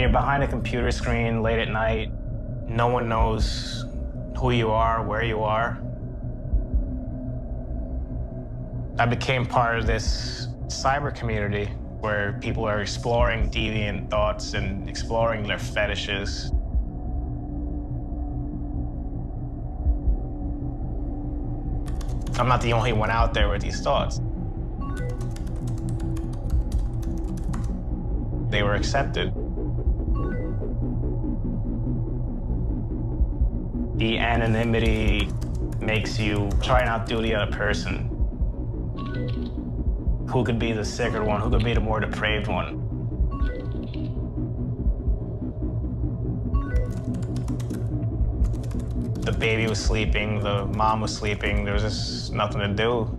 you're behind a computer screen late at night, no one knows who you are, where you are. I became part of this cyber community where people are exploring deviant thoughts and exploring their fetishes. I'm not the only one out there with these thoughts. They were accepted. The anonymity makes you try and outdo the other person. Who could be the sicker one? Who could be the more depraved one? The baby was sleeping, the mom was sleeping, there was just nothing to do.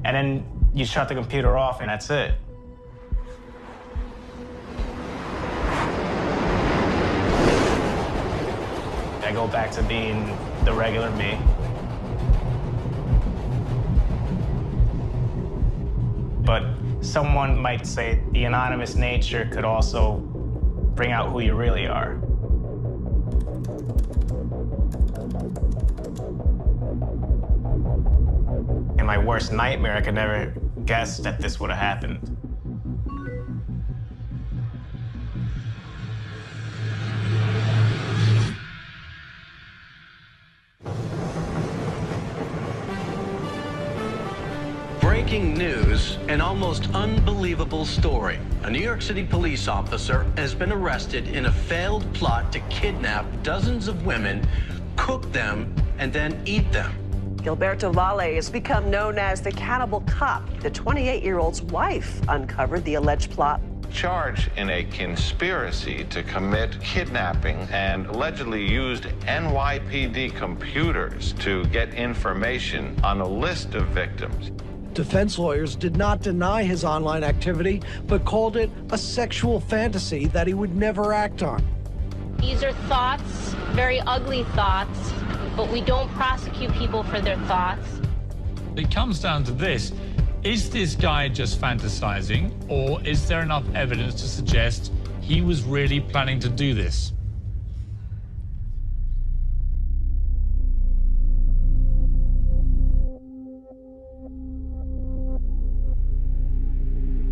And then you shut the computer off and that's it. I go back to being the regular me. But someone might say the anonymous nature could also bring out who you really are. In my worst nightmare, I could never guess that this would have happened. Breaking news, an almost unbelievable story. A New York City police officer has been arrested in a failed plot to kidnap dozens of women, cook them, and then eat them. Gilberto Valle has become known as the Cannibal Cop. The 28-year-old's wife uncovered the alleged plot. Charged in a conspiracy to commit kidnapping and allegedly used NYPD computers to get information on a list of victims. Defense lawyers did not deny his online activity, but called it a sexual fantasy that he would never act on. These are thoughts, very ugly thoughts, but we don't prosecute people for their thoughts. It comes down to this. Is this guy just fantasizing, or is there enough evidence to suggest he was really planning to do this?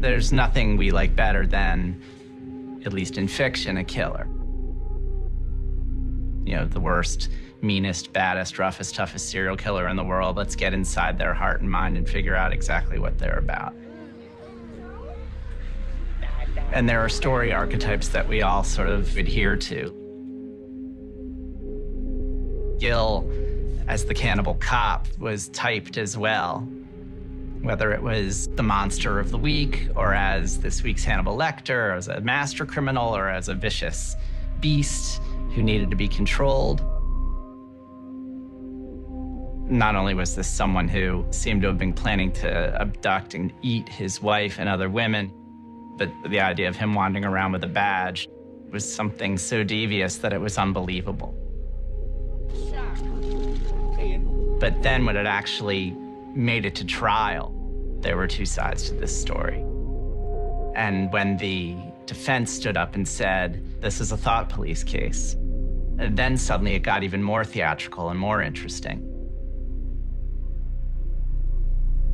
There's nothing we like better than, at least in fiction, a killer. You know, the worst, meanest, baddest, roughest, toughest serial killer in the world. Let's get inside their heart and mind and figure out exactly what they're about. And there are story archetypes that we all sort of adhere to. Gil, as the cannibal cop, was typed as well. Whether it was the monster of the week, or as this week's Hannibal Lecter, or as a master criminal, or as a vicious beast who needed to be controlled. Not only was this someone who seemed to have been planning to abduct and eat his wife and other women, but the idea of him wandering around with a badge was something so devious that it was unbelievable. But then when it actually made it to trial, there were two sides to this story. And when the defense stood up and said, this is a thought police case, and then suddenly it got even more theatrical and more interesting.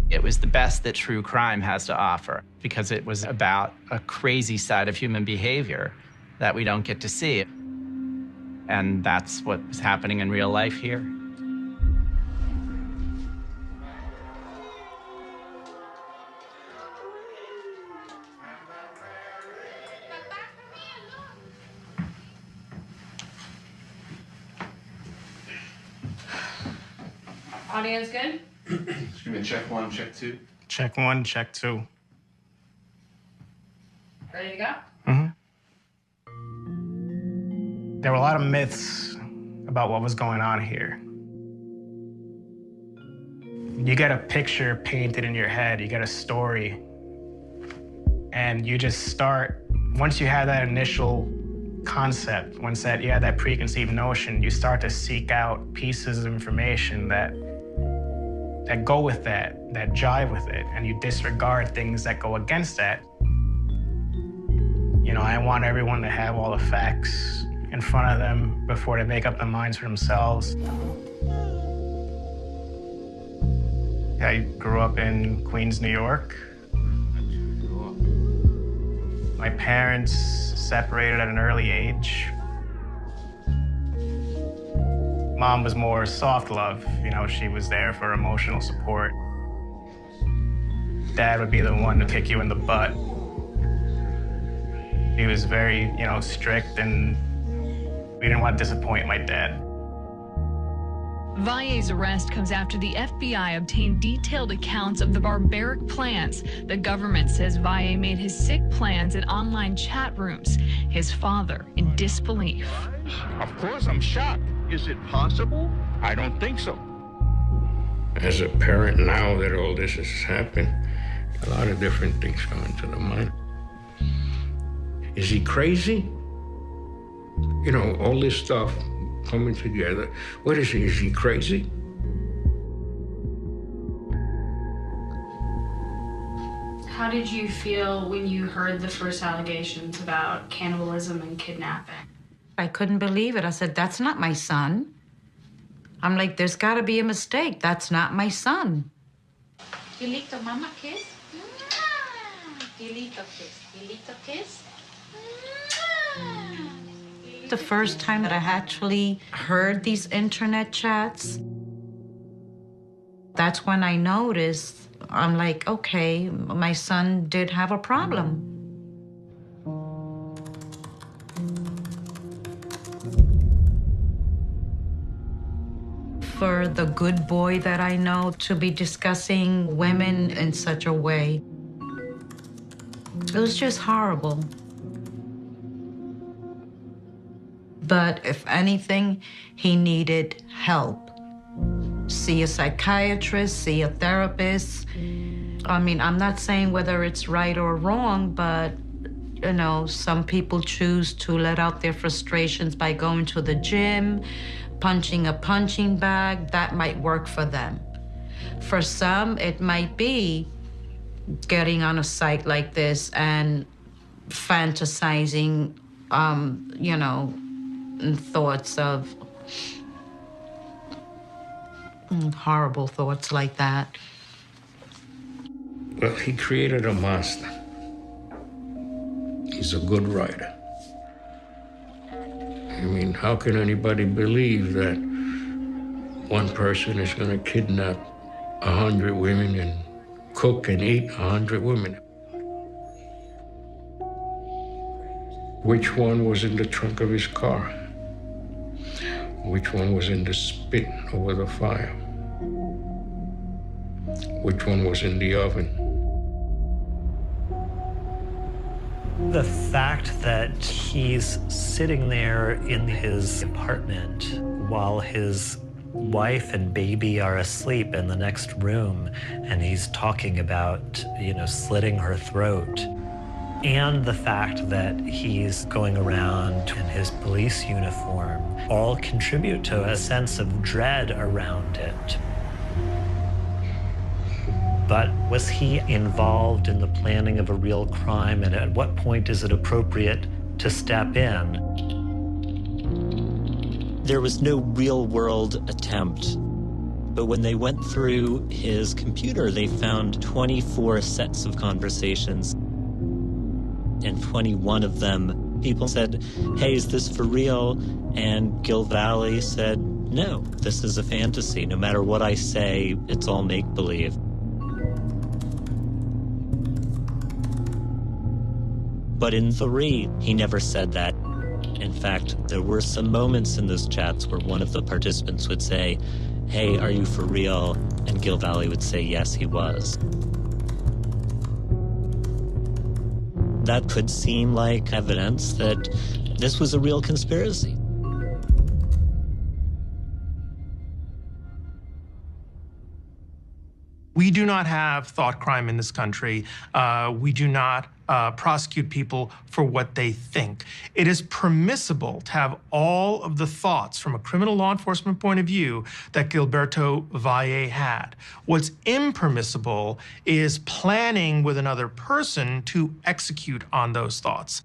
It was the best that true crime has to offer, because it was about a crazy side of human behavior that we don't get to see. And that's what was happening in real life here. Audio's good? Excuse me, check 1, check 2. Check 1, check 2. Ready to go? Mm-hmm. There were a lot of myths about what was going on here. You get a picture painted in your head, you get a story, and you just start, once you have that initial concept, once that you have that preconceived notion, you start to seek out pieces of information that that go with that jive with it, and you disregard things that go against that. You know, I want everyone to have all the facts in front of them before they make up their minds for themselves. I grew up in Queens, New York. My parents separated at an early age. Mom was more soft love, you know, she was there for emotional support. Dad would be the one to kick you in the butt. He was very, you know, strict, and we didn't want to disappoint my dad. Valle's arrest comes after the FBI obtained detailed accounts of the barbaric plans. The government says Valle made his sick plans in online chat rooms. His father in disbelief. Of course, I'm shocked. Is it possible? I don't think so. As a parent, now that all this has happened, a lot of different things come into the mind. Is he crazy? You know, all this stuff coming together. What is he? Is he crazy? How did you feel when you heard the first allegations about cannibalism and kidnapping? I couldn't believe it. I said, that's not my son. I'm like, there's got to be a mistake. That's not my son. Gilberto, mama kiss. Gilberto kiss. Gilberto kiss. The first time that I actually heard these internet chats, that's when I noticed, I'm like, okay, my son did have a problem. For the good boy that I know to be discussing women in such a way, it was just horrible. But if anything, he needed help. See a psychiatrist, see a therapist. I mean, I'm not saying whether it's right or wrong, but, you know, some people choose to let out their frustrations by going to the gym, punching a punching bag. That might work for them. For some, it might be getting on a site like this and fantasizing, you know, thoughts of horrible thoughts like that. Well, he created a monster. He's a good writer. I mean, how can anybody believe that one person is going to kidnap 100 women and cook and eat 100 women? Which one was in the trunk of his car? Which one was in the spit over the fire? Which one was in the oven? The fact that he's sitting there in his apartment while his wife and baby are asleep in the next room, and he's talking about, you know, slitting her throat, and the fact that he's going around in his police uniform all contribute to a sense of dread around it. But was he involved in the planning of a real crime, and at what point is it appropriate to step in? There was no real-world attempt, but when they went through his computer, they found 24 sets of conversations. In 21 of them, people said, hey, is this for real? And Gil Valle said, no, this is a fantasy. No matter what I say, it's all make-believe. But in 3, he never said that. In fact, there were some moments in those chats where one of the participants would say, hey, are you for real? And Gil Valle would say, yes, he was. That could seem like evidence that this was a real conspiracy. We do not have thought crime in this country. We do not prosecute people for what they think. It is permissible to have all of the thoughts from a criminal law enforcement point of view that Gilberto Valle had. What's impermissible is planning with another person to execute on those thoughts.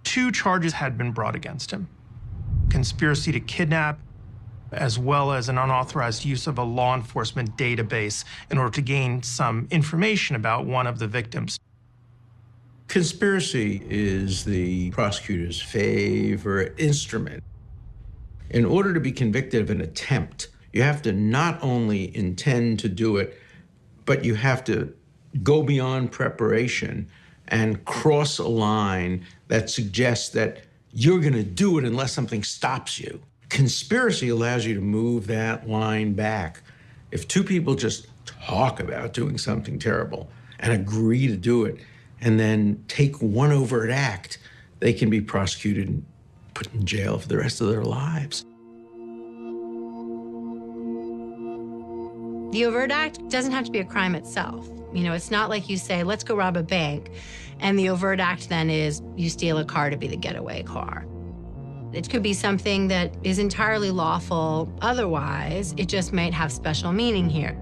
2 charges had been brought against him: conspiracy to kidnap, as well as an unauthorized use of a law enforcement database in order to gain some information about one of the victims. Conspiracy is the prosecutor's favorite instrument. In order to be convicted of an attempt, you have to not only intend to do it, but you have to go beyond preparation and cross a line that suggests that you're going to do it unless something stops you. Conspiracy allows you to move that line back. If 2 people just talk about doing something terrible and agree to do it, and then take one overt act, they can be prosecuted and put in jail for the rest of their lives. The overt act doesn't have to be a crime itself. You know, it's not like you say, let's go rob a bank, and the overt act then is you steal a car to be the getaway car. It could be something that is entirely lawful otherwise, it just might have special meaning here.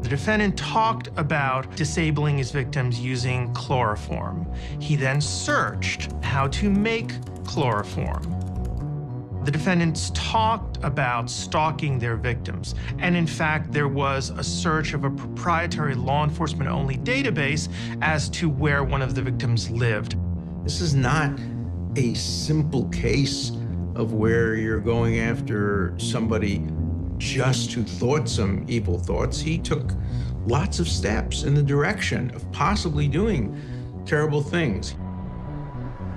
The defendant talked about disabling his victims using chloroform. He then searched how to make chloroform. The defendants talked about stalking their victims, and in fact, there was a search of a proprietary law enforcement-only database as to where one of the victims lived. This is not a simple case of where you're going after somebody just who thought some evil thoughts. He took lots of steps in the direction of possibly doing terrible things.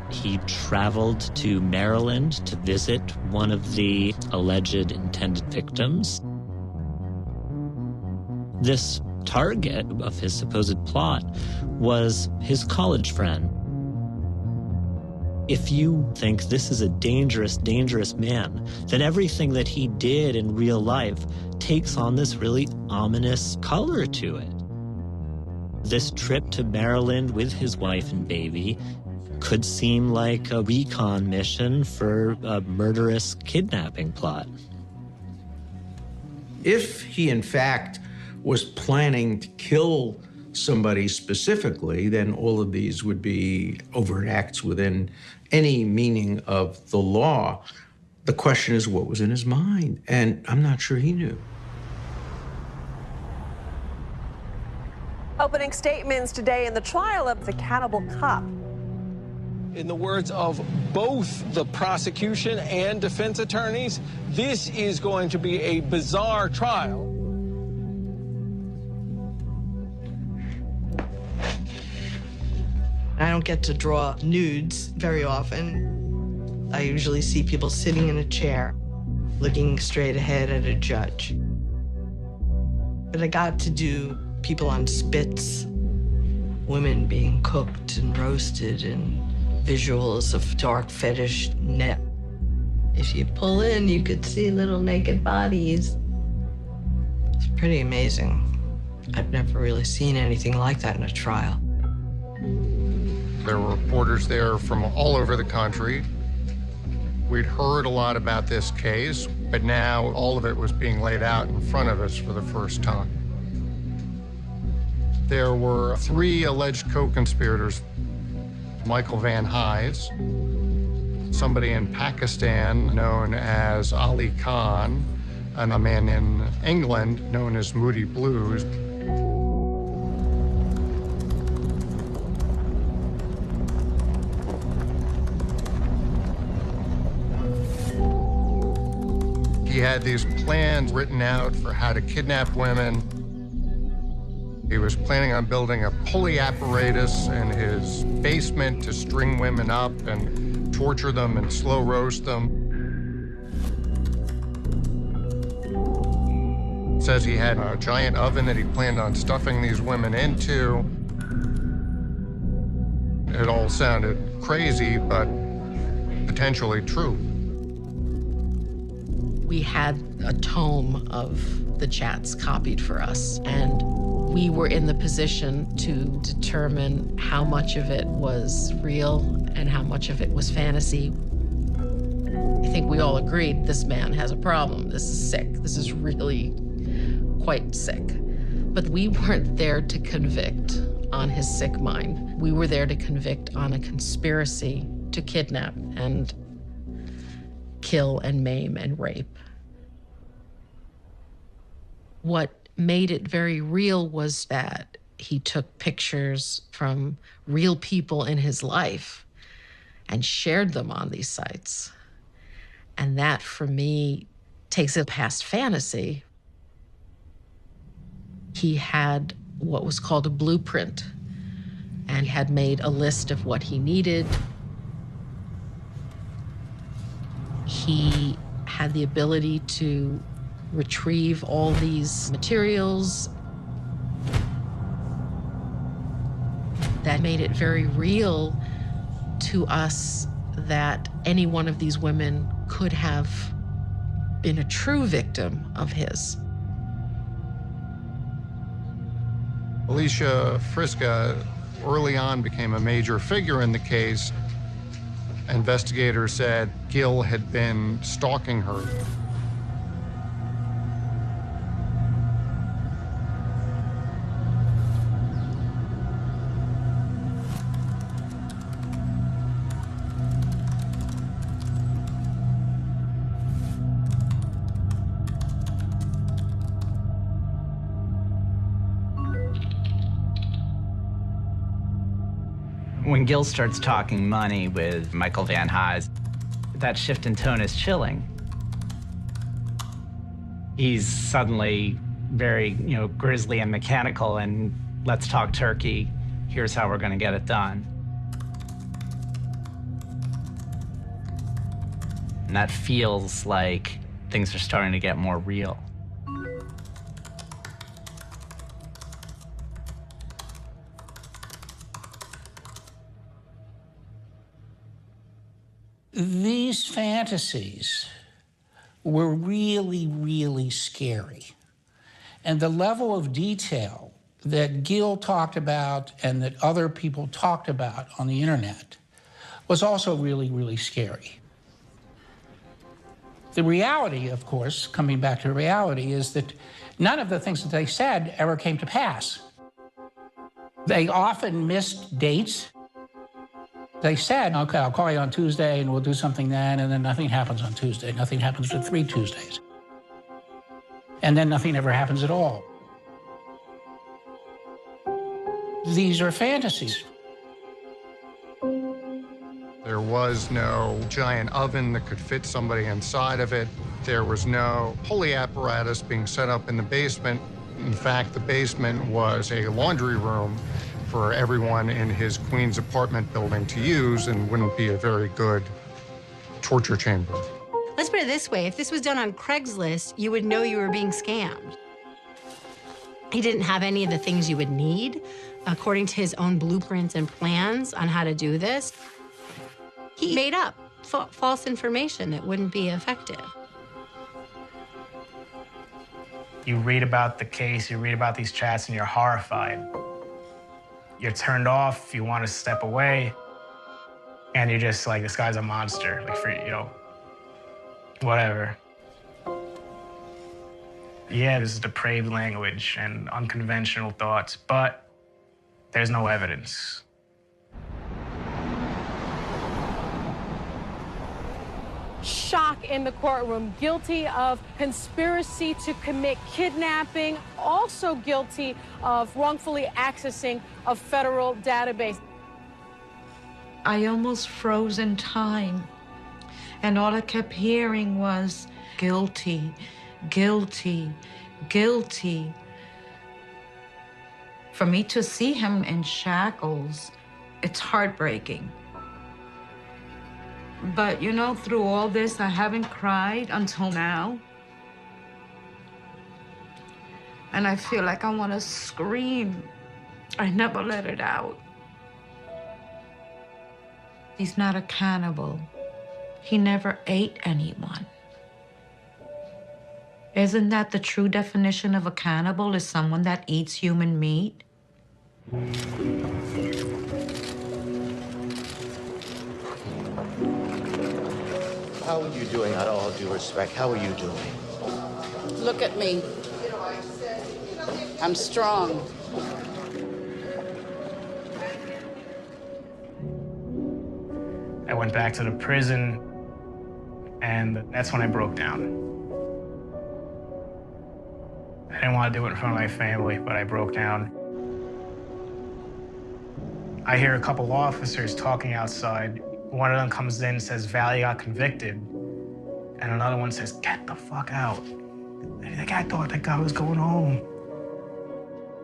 He traveled to Maryland to visit one of the alleged intended victims. This target of his supposed plot was his college friend. If you think this is a dangerous, dangerous man, then everything that he did in real life takes on this really ominous color to it. This trip to Maryland with his wife and baby could seem like a recon mission for a murderous kidnapping plot. If he, in fact, was planning to kill somebody specifically, then all of these would be overt acts within any meaning of the law. The question is, what was in his mind? And I'm not sure he knew. Opening statements today in the trial of the Cannibal cop. In the words of both the prosecution and defense attorneys, this is going to be a bizarre trial. I don't get to draw nudes very often. I usually see people sitting in a chair, looking straight ahead at a judge. But I got to do people on spits, women being cooked and roasted, and visuals of dark fetish net. If you pull in, you could see little naked bodies. It's pretty amazing. I've never really seen anything like that in a trial. There were reporters there from all over the country. We'd heard a lot about this case, but now all of it was being laid out in front of us for the first time. There were 3 alleged co-conspirators: Michael Van Hise, somebody in Pakistan known as Ali Khan, and a man in England known as Moody Blues. He had these plans written out for how to kidnap women. He was planning on building a pulley apparatus in his basement to string women up and torture them and slow roast them. Says he had a giant oven that he planned on stuffing these women into. It all sounded crazy, but potentially true. We had a tome of the chats copied for us, and we were in the position to determine how much of it was real and how much of it was fantasy. I think we all agreed this man has a problem. This is sick. This is really quite sick. But we weren't there to convict on his sick mind. We were there to convict on a conspiracy to kidnap and kill and maim and rape. What made it very real was that he took pictures from real people in his life and shared them on these sites. And that, for me, takes it past fantasy. He had what was called a blueprint and had made a list of what he needed. He had the ability to retrieve all these materials. That made it very real to us that any one of these women could have been a true victim of his. Alicia Friska early on became a major figure in the case. Investigators said Gil had been stalking her. When Gil starts talking money with Michael Van Hise, that shift in tone is chilling. He's suddenly very, grisly and mechanical, and let's talk turkey. Here's how we're going to get it done. And that feels like things are starting to get more real. These fantasies were really, really scary. And the level of detail that Gil talked about and that other people talked about on the internet was also really, really scary. The reality, of course, coming back to reality, is that none of the things that they said ever came to pass. They often missed dates. They said, okay, I'll call you on Tuesday and we'll do something then, and then nothing happens on Tuesday. Nothing happens for 3 Tuesdays. And then nothing ever happens at all. These are fantasies. There was no giant oven that could fit somebody inside of it. There was no pulley apparatus being set up in the basement. In fact, the basement was a laundry room for everyone in his Queens apartment building to use, and wouldn't be a very good torture chamber. Let's put it this way. If this was done on Craigslist, you would know you were being scammed. He didn't have any of the things you would need, according to his own blueprints and plans on how to do this. He made up false information that wouldn't be effective. You read about the case, you read about these chats, and you're horrified. You're turned off, you want to step away, and you're just like, this guy's a monster, like, for, whatever. Yeah, this is depraved language and unconventional thoughts, but there's no evidence. Shock in the courtroom, guilty of conspiracy to commit kidnapping, also guilty of wrongfully accessing a federal database. I almost froze in time, and all I kept hearing was guilty, guilty, guilty. For me to see him in shackles, it's heartbreaking. But, through all this, I haven't cried until now. And I feel like I want to scream. I never let it out. He's not a cannibal. He never ate anyone. Isn't that the true definition of a cannibal, is someone that eats human meat? How are you doing, out of all due respect? How are you doing? Look at me. I'm strong. I went back to the prison, and that's when I broke down. I didn't want to do it in front of my family, but I broke down. I hear a couple officers talking outside. One of them comes in and says, Valle got convicted. And another one says, get the fuck out. The guy thought that guy was going home.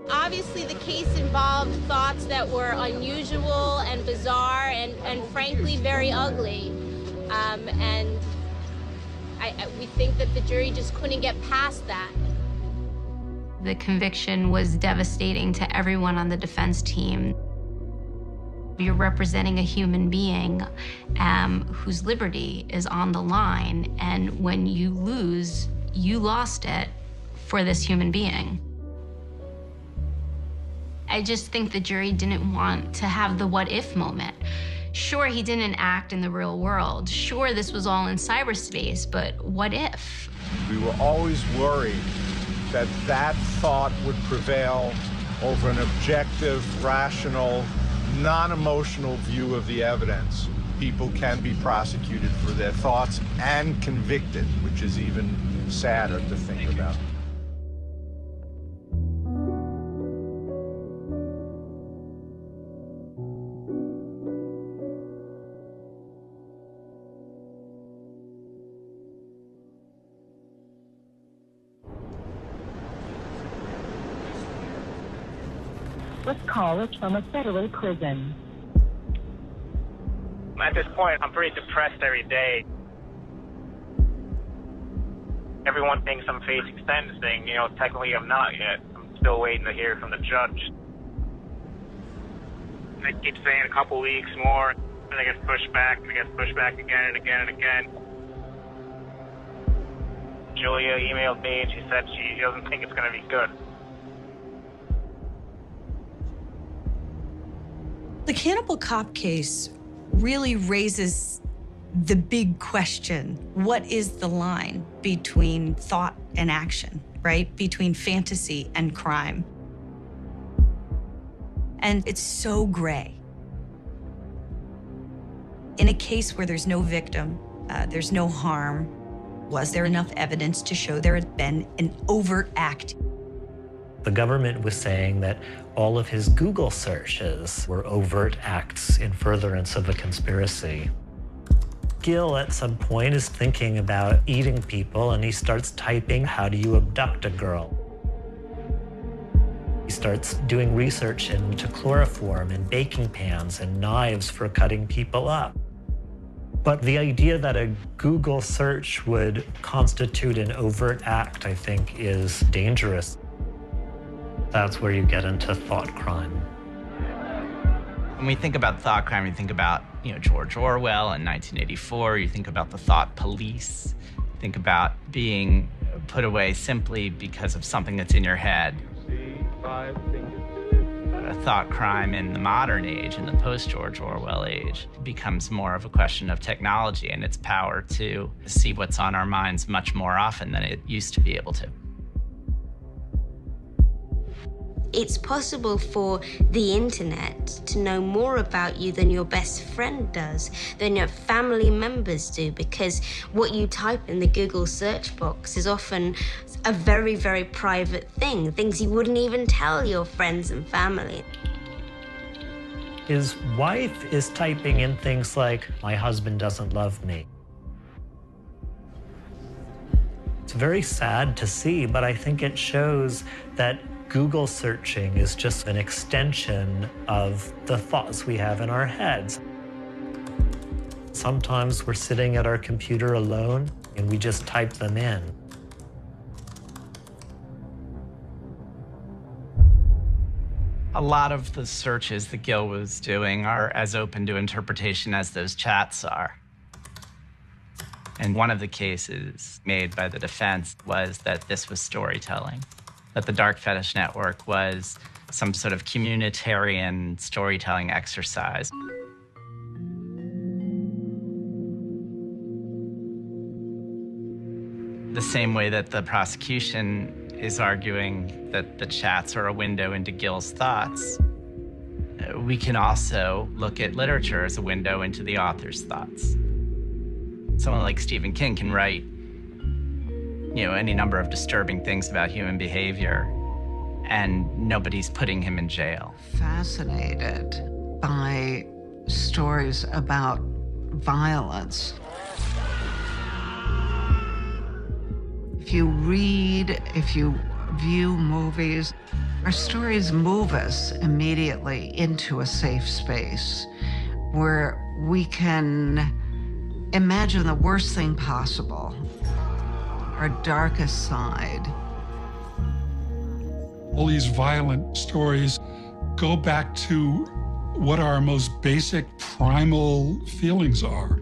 Obviously, the case involved thoughts that were unusual and bizarre and frankly, very ugly. And we think that the jury just couldn't get past that. The conviction was devastating to everyone on the defense team. You're representing a human being whose liberty is on the line, and when you lose, you lost it for this human being. I just think the jury didn't want to have the what if moment. Sure, he didn't act in the real world. Sure, this was all in cyberspace, but what if? We were always worried that that thought would prevail over an objective, rational, non-emotional view of the evidence. People can be prosecuted for their thoughts and convicted, which is even sadder to think about. This call is from a federal prison. At this point, I'm pretty depressed every day. Everyone thinks I'm facing sentencing. You know, technically I'm not yet. I'm still waiting to hear from the judge. They keep saying a couple weeks more, and it gets pushed back, and it gets pushed back again and again and again. Julia emailed me, and she said she doesn't think it's going to be good. The Cannibal Cop case really raises the big question. What is the line between thought and action, right? Between fantasy and crime. And it's so gray. In a case where there's no victim, there's no harm, was there enough evidence to show there had been an overt act? The government was saying that all of his Google searches were overt acts in furtherance of the conspiracy. Gil, at some point, is thinking about eating people, and he starts typing, how do you abduct a girl? He starts doing research into chloroform and baking pans and knives for cutting people up. But the idea that a Google search would constitute an overt act, I think, is dangerous. That's where you get into thought crime. When we think about thought crime, we think about, George Orwell in 1984. You think about the thought police. Think about being put away simply because of something that's in your head. A thought crime in the modern age, in the post-George Orwell age, becomes more of a question of technology and its power to see what's on our minds much more often than it used to be able to. It's possible for the internet to know more about you than your best friend does, than your family members do, because what you type in the Google search box is often a very, very private thing, things you wouldn't even tell your friends and family. His wife is typing in things like, my husband doesn't love me. It's very sad to see, but I think it shows that Google searching is just an extension of the thoughts we have in our heads. Sometimes we're sitting at our computer alone and we just type them in. A lot of the searches that Gil was doing are as open to interpretation as those chats are. And one of the cases made by the defense was that this was storytelling, that the dark fetish network was some sort of communitarian storytelling exercise. The same way that the prosecution is arguing that the chats are a window into Gil's thoughts, we can also look at literature as a window into the author's thoughts. Someone like Stephen King can write, any number of disturbing things about human behavior, and nobody's putting him in jail. Fascinated by stories about violence. If you read, if you view movies, our stories move us immediately into a safe space where we can imagine the worst thing possible, our darkest side. All these violent stories go back to what our most basic primal feelings are.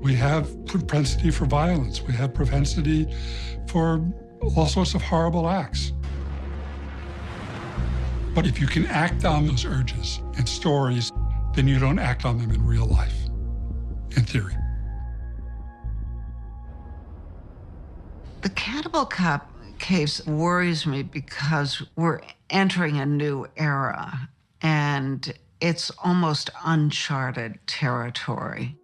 We have propensity for violence. We have propensity for all sorts of horrible acts. But if you can act on those urges in stories, then you don't act on them in real life, in theory. The Cannibal Cop case worries me because we're entering a new era, and it's almost uncharted territory.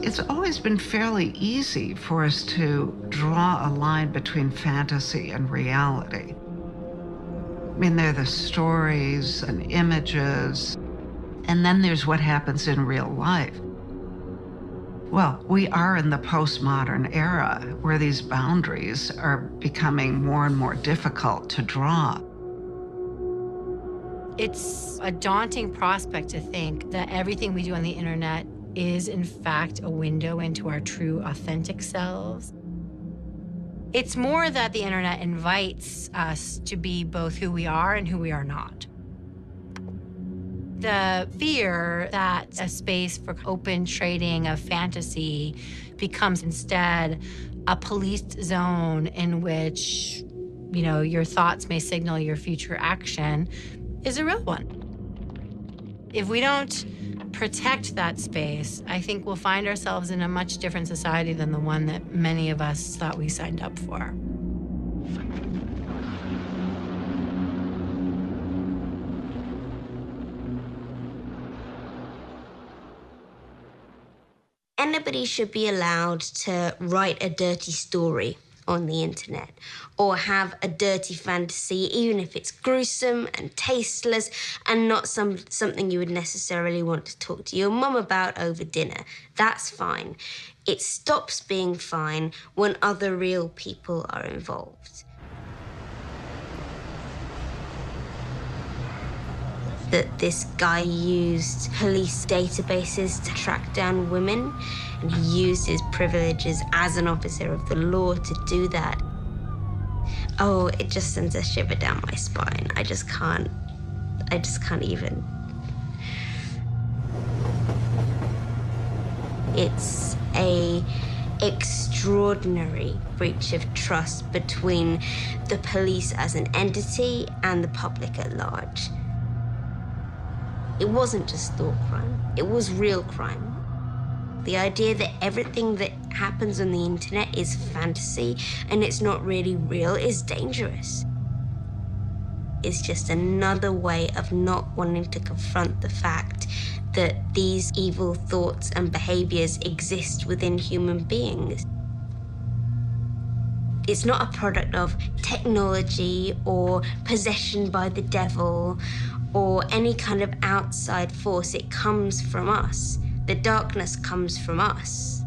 It's always been fairly easy for us to draw a line between fantasy and reality. I mean, there are the stories and images, and then there's what happens in real life. Well, we are in the postmodern era where these boundaries are becoming more and more difficult to draw. It's a daunting prospect to think that everything we do on the internet is in fact a window into our true, authentic selves. It's more that the internet invites us to be both who we are and who we are not. The fear that a space for open trading of fantasy becomes instead a policed zone in which, your thoughts may signal your future action is a real one. If we don't protect that space, I think we'll find ourselves in a much different society than the one that many of us thought we signed up for. Anybody should be allowed to write a dirty story on the internet or have a dirty fantasy, even if it's gruesome and tasteless and not something you would necessarily want to talk to your mum about over dinner. That's fine. It stops being fine when other real people are involved. That this guy used police databases to track down women, and he used his privileges as an officer of the law to do that. Oh, it just sends a shiver down my spine. I just can't even. It's an extraordinary breach of trust between the police as an entity and the public at large. It wasn't just thought crime, it was real crime. The idea that everything that happens on the internet is fantasy and it's not really real is dangerous. It's just another way of not wanting to confront the fact that these evil thoughts and behaviors exist within human beings. It's not a product of technology or possession by the devil or any kind of outside force. It comes from us. The darkness comes from us.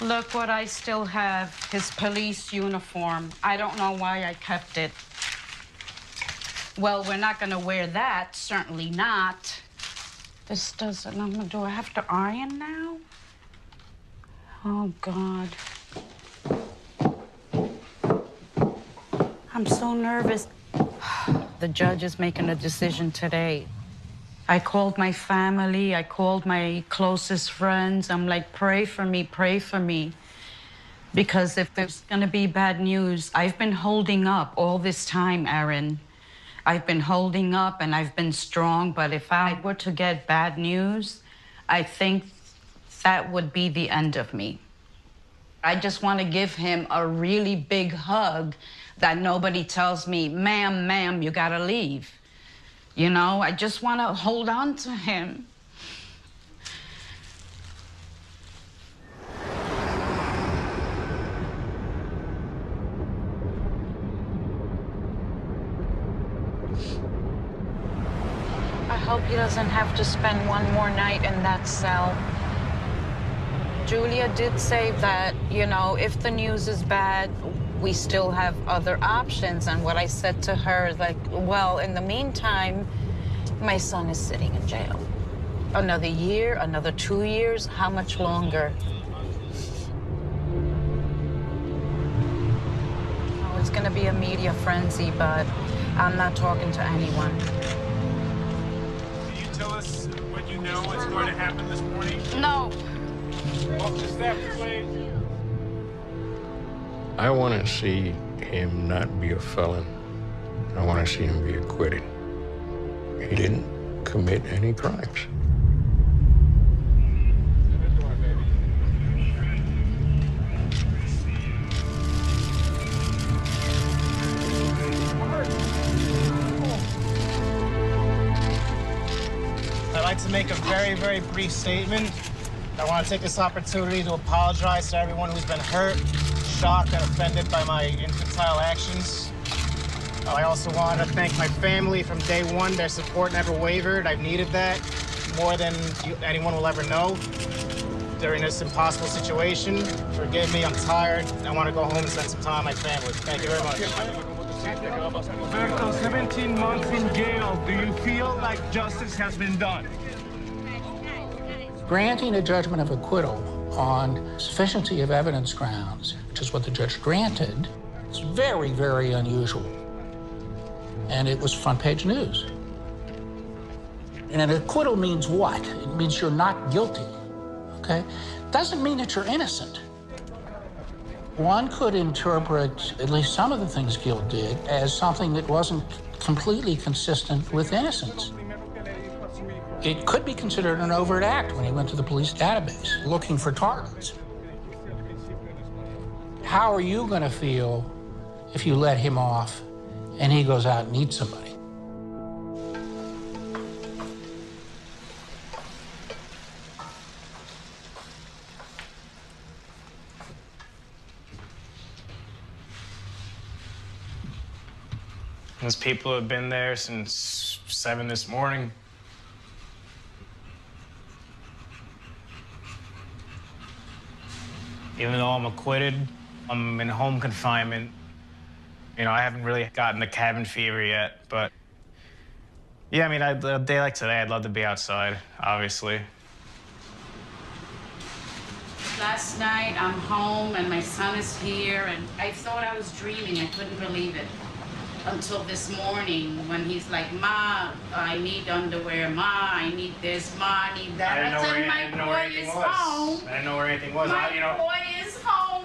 Look what I still have, his police uniform. I don't know why I kept it. Well, we're not gonna wear that, certainly not. This doesn't, do I have to iron now? Oh, God. I'm so nervous. The judge is making a decision today. I called my family, I called my closest friends. I'm like, pray for me, pray for me. Because if there's gonna be bad news, I've been holding up all this time, Aaron. I've been holding up and I've been strong, but if I were to get bad news, I think that would be the end of me. I just want to give him a really big hug that nobody tells me, ma'am, you gotta leave. You know, I just want to hold on to him. I hope he doesn't have to spend one more night in that cell. Julia did say that, you know, if the news is bad, we still have other options. And what I said to her, like, well, in the meantime, my son is sitting in jail. Another year, another 2 years, how much longer? Oh, it's gonna be a media frenzy, but I'm not talking to anyone. Can you tell us what you know is going to happen this morning? No. Off the steps, please. I want to see him not be a felon. I want to see him be acquitted. He didn't commit any crimes. I'd like to make a very, very brief statement. I want to take this opportunity to apologize to everyone who's been hurt, shocked, and offended by my infantile actions. I also want to thank my family from day one. Their support never wavered. I've needed that more than anyone will ever know during this impossible situation. Forgive me, I'm tired. I want to go home and spend some time with my family. Thank you very much. Gilberto, 17 months in jail. Do you feel like justice has been done? Granting a judgment of acquittal on sufficiency of evidence grounds, which is what the judge granted, is very, very unusual. And it was front page news. And an acquittal means what? It means you're not guilty, okay? Doesn't mean that you're innocent. One could interpret at least some of the things Gil did as something that wasn't completely consistent with innocence. It could be considered an overt act when he went to the police database looking for targets. How are you going to feel if you let him off and he goes out and eats somebody? Those people have been there since 7 this morning. Even though I'm acquitted, I'm in home confinement. You know, I haven't really gotten the cabin fever yet, but yeah, I mean, a day like today, I'd love to be outside, obviously. Last night, I'm home and my son is here, and I thought I was dreaming. I couldn't believe it. Until this morning when he's like, Ma, I need underwear. Ma, I need this. Ma, I need that. I didn't know where anything was. Home. I didn't know where anything was. My boy is home.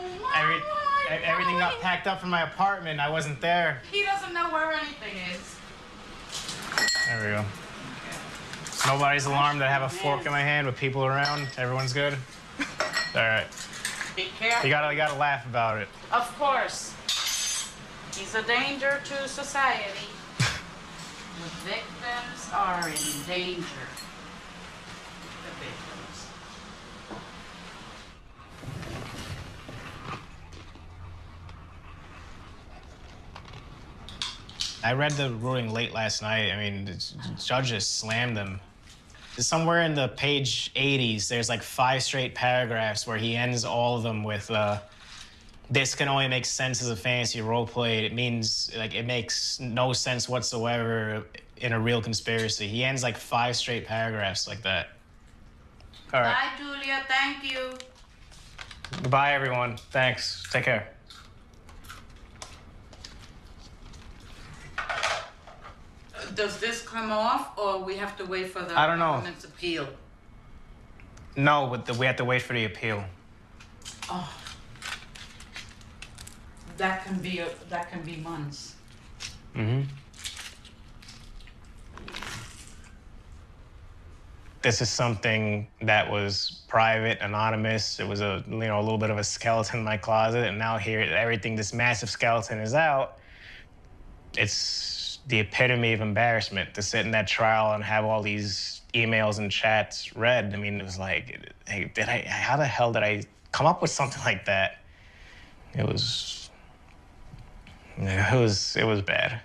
Everything got packed up from my apartment. I wasn't there. He doesn't know where anything is. There we go. Nobody's alarmed that I have a fork in my hand with people around. Everyone's good? All right. Be careful. You gotta laugh about it. Of course. He's a danger to society. The victims are in danger. The victims. I read the ruling late last night. I mean, the judge just slammed them. Somewhere in the page 80s, there's like 5 straight paragraphs where he ends all of them with, this can only make sense as a fantasy role play. It means, like, it makes no sense whatsoever in a real conspiracy. He ends like 5 straight paragraphs like that. All right. Bye, Julia. Thank you. Goodbye, everyone. Thanks. Take care. Does this come off, or we have to wait for the I don't know. government's appeal? No, but we have to wait for the appeal. Oh, that can be months. Mm-hmm. This is something that was private, anonymous. It was a little bit of a skeleton in my closet, and now here, everything, this massive skeleton is out. It's the epitome of embarrassment to sit in that trial and have all these emails and chats read. I mean, it was like, hey, how the hell did I come up with something like that? It was bad.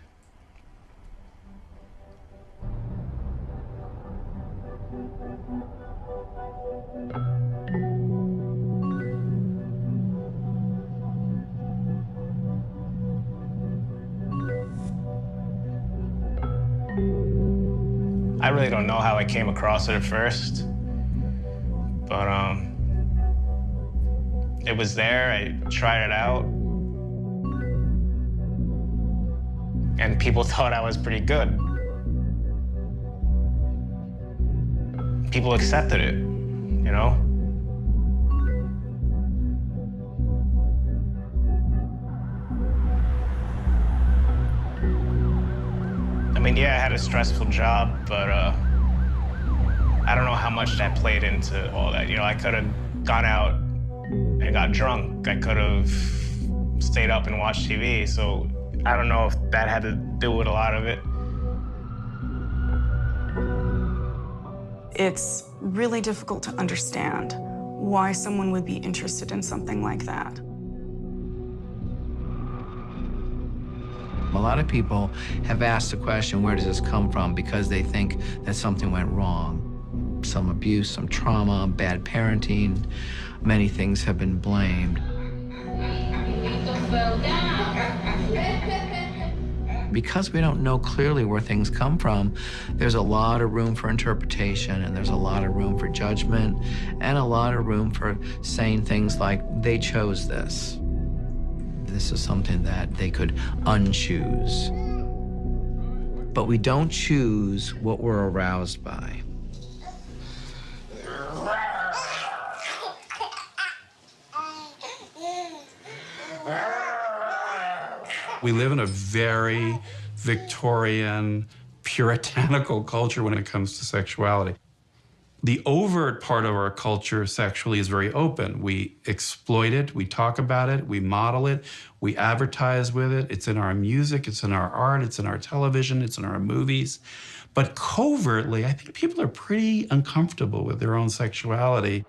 I really don't know how I came across it at first, but it was there. I tried it out, and people thought I was pretty good. People accepted it, you know? I mean, yeah, I had a stressful job, but I don't know how much that played into all that. You know, I could have gone out and got drunk. I could have stayed up and watched TV. So I don't know if that had to do with a lot of it. It's really difficult to understand why someone would be interested in something like that. A lot of people have asked the question, where does this come from? Because they think that something went wrong. Some abuse, some trauma, bad parenting. Many things have been blamed. Because we don't know clearly where things come from, there's a lot of room for interpretation, and there's a lot of room for judgment, and a lot of room for saying things like, they chose this. This is something that they could unchoose. But we don't choose what we're aroused by. We live in a very Victorian, puritanical culture when it comes to sexuality. The overt part of our culture sexually is very open. We exploit it, we talk about it, we model it, we advertise with it. It's in our music, it's in our art, it's in our television, it's in our movies. But covertly, I think people are pretty uncomfortable with their own sexuality.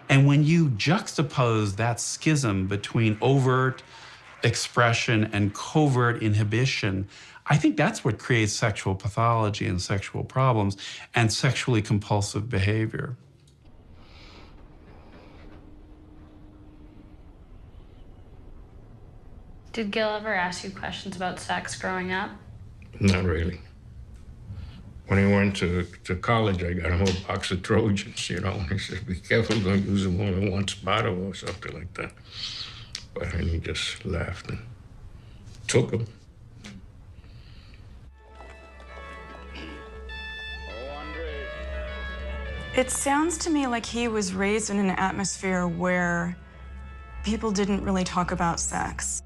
And when you juxtapose that schism between overt expression and covert inhibition, I think that's what creates sexual pathology and sexual problems and sexually compulsive behavior. Did Gil ever ask you questions about sex growing up? Not really. When I went to college, I got a whole box of Trojans, you know. He said, be careful, don't use them more than one spot or something like that. But and he just laughed and took them. It sounds to me like he was raised in an atmosphere where people didn't really talk about sex.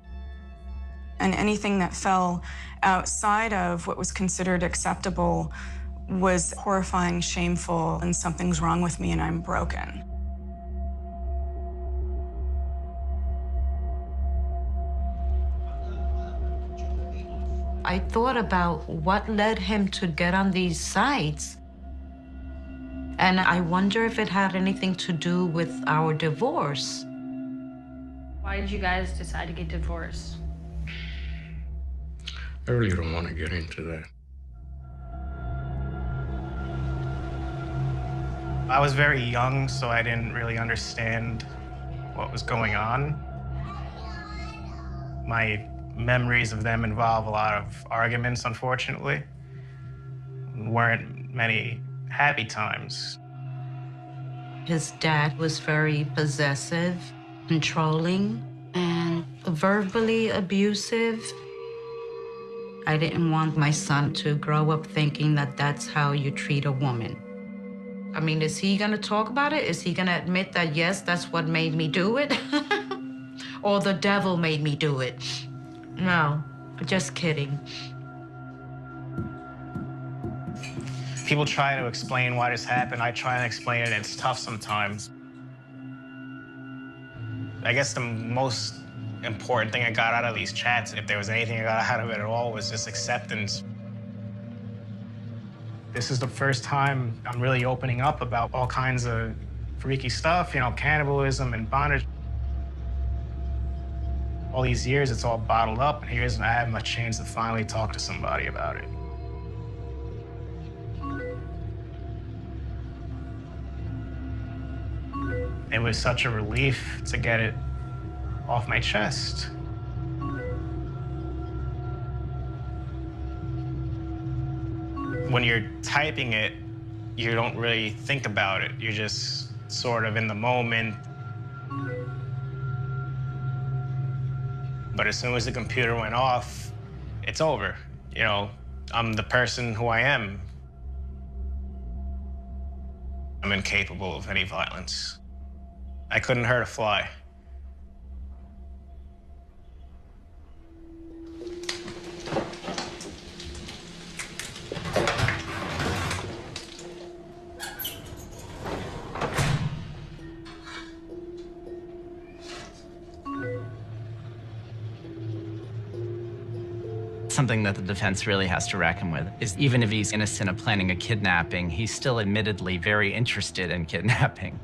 And anything that fell outside of what was considered acceptable was horrifying, shameful, and something's wrong with me and I'm broken. I thought about what led him to get on these sites. And I wonder if it had anything to do with our divorce. Why did you guys decide to get divorced? I really don't want to get into that. I was very young, so I didn't really understand what was going on. My memories of them involve a lot of arguments, unfortunately. Weren't many happy times. His dad was very possessive, controlling, and verbally abusive. I didn't want my son to grow up thinking that that's how you treat a woman. I mean, is he gonna talk about it? Is he gonna admit that, yes, that's what made me do it? Or the devil made me do it? No, just kidding. People try to explain why this happened. I try and explain it, and it's tough sometimes. I guess the most important thing I got out of these chats, if there was anything I got out of it at all, was just acceptance. This is the first time I'm really opening up about all kinds of freaky stuff, you know, cannibalism and bondage. All these years, it's all bottled up, and I have a chance to finally talk to somebody about it. It was such a relief to get it off my chest. When you're typing it, you don't really think about it. You're just sort of in the moment. But as soon as the computer went off, it's over. You know, I'm the person who I am. I'm incapable of any violence. I couldn't hurt a fly. Something that the defense really has to reckon with is even if he's innocent of planning a kidnapping, he's still admittedly very interested in kidnapping.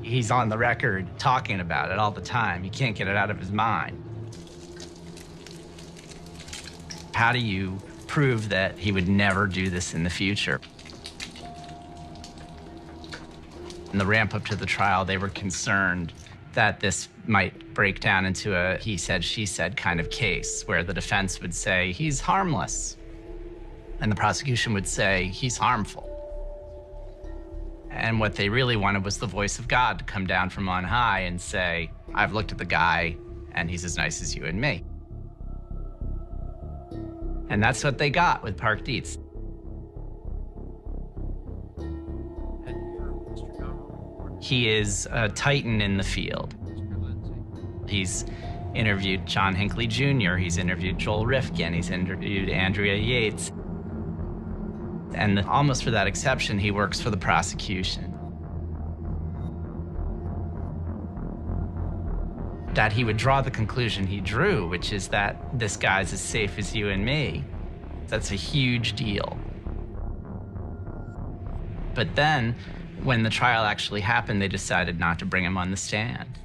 He's on the record talking about it all the time. He can't get it out of his mind. How do you prove that he would never do this in the future? In the ramp up to the trial, they were concerned that this might break down into a he said, she said kind of case where the defense would say he's harmless and the prosecution would say he's harmful. And what they really wanted was the voice of God to come down from on high and say, I've looked at the guy and he's as nice as you and me. And that's what they got with Park Dietz. He is a titan in the field. He's interviewed John Hinckley Jr., he's interviewed Joel Rifkin, he's interviewed Andrea Yates. And almost for that exception, he works for the prosecution. That he would draw the conclusion he drew, which is that this guy's as safe as you and me, that's a huge deal. But then, when the trial actually happened, they decided not to bring him on the stand.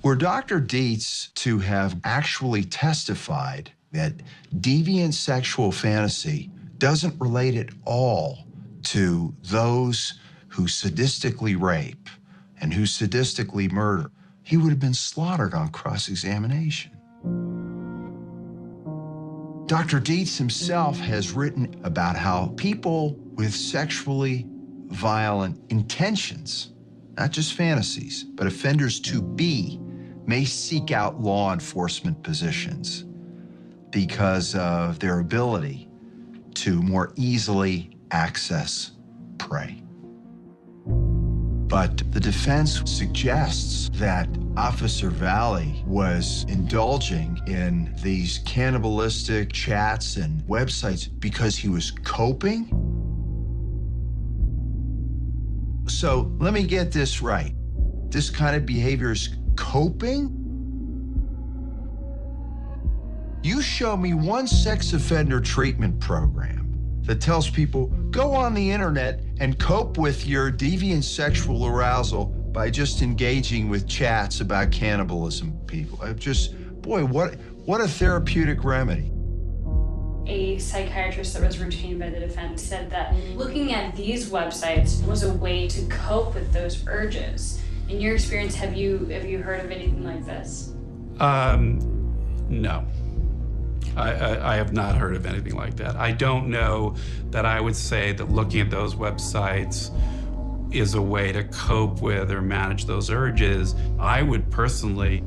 Were Dr. Dietz to have actually testified that deviant sexual fantasy doesn't relate at all to those who sadistically rape and who sadistically murder, he would have been slaughtered on cross-examination. Dr. Dietz himself has written about how people with sexually violent intentions, not just fantasies, but offenders to be, may seek out law enforcement positions because of their ability to more easily access prey. But the defense suggests that Officer Valle was indulging in these cannibalistic chats and websites because he was coping. So let me get this right. This kind of behavior is coping? You show me one sex offender treatment program that tells people, go on the internet and cope with your deviant sexual arousal by just engaging with chats about cannibalism people. Boy, what a therapeutic remedy. A psychiatrist that was retained by the defense said that looking at these websites was a way to cope with those urges. In your experience, have you heard of anything like this? No. I have not heard of anything like that. I don't know that I would say that looking at those websites is a way to cope with or manage those urges. I would personally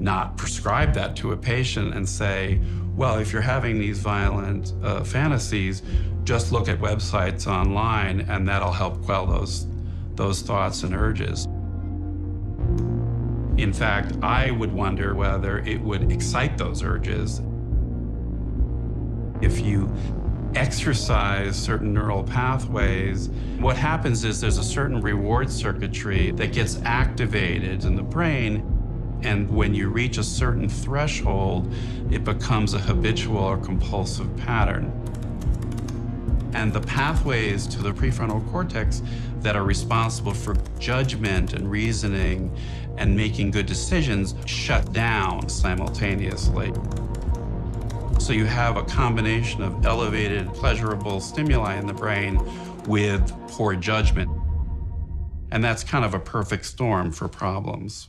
not prescribe that to a patient and say, well, if you're having these violent fantasies, just look at websites online and that'll help quell those thoughts and urges. In fact, I would wonder whether it would excite those urges. If you exercise certain neural pathways, what happens is there's a certain reward circuitry that gets activated in the brain, and when you reach a certain threshold, it becomes a habitual or compulsive pattern. And the pathways to the prefrontal cortex that are responsible for judgment and reasoning and making good decisions shut down simultaneously. So you have a combination of elevated, pleasurable stimuli in the brain with poor judgment. And that's kind of a perfect storm for problems.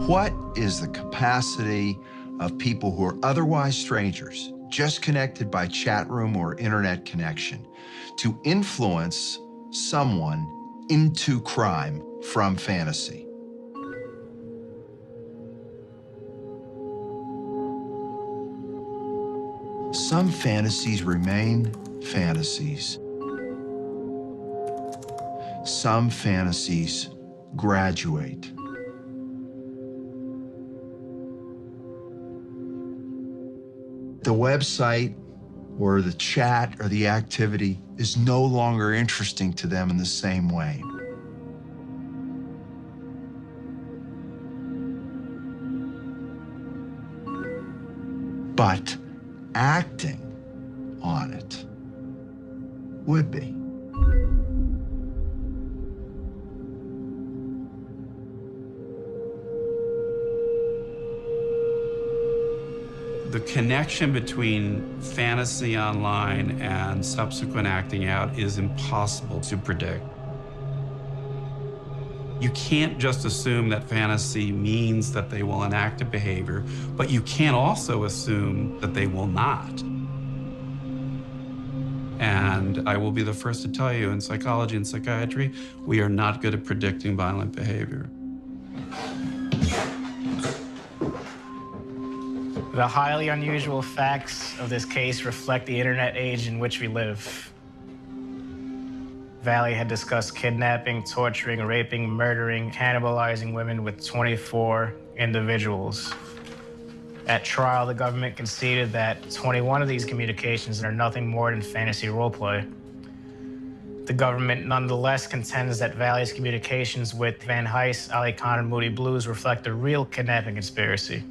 What is the capacity of people who are otherwise strangers, just connected by chat room or internet connection, to influence someone into crime from fantasy? Some fantasies remain fantasies. Some fantasies graduate. The website or the chat or the activity is no longer interesting to them in the same way. But acting on it would be. The connection between fantasy online and subsequent acting out is impossible to predict. You can't just assume that fantasy means that they will enact a behavior, but you can't also assume that they will not. And I will be the first to tell you, in psychology and psychiatry, we are not good at predicting violent behavior. The highly unusual facts of this case reflect the internet age in which we live. Valle had discussed kidnapping, torturing, raping, murdering, cannibalizing women with 24 individuals. At trial, the government conceded that 21 of these communications are nothing more than fantasy roleplay. The government nonetheless contends that Valle's communications with Van Heist, Ali Khan, and Moody Blues reflect a real kidnapping conspiracy.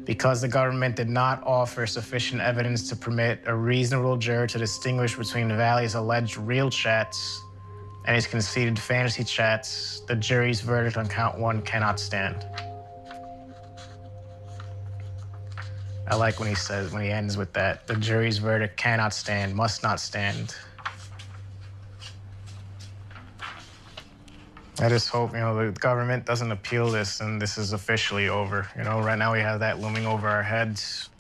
Because the government did not offer sufficient evidence to permit a reasonable juror to distinguish between Valle's alleged real chats and his conceded fantasy chats, the jury's verdict on count 1 cannot stand. I like when he ends with that. The jury's verdict cannot stand, must not stand. I just hope, the government doesn't appeal this and this is officially over. Right now we have that looming over our heads.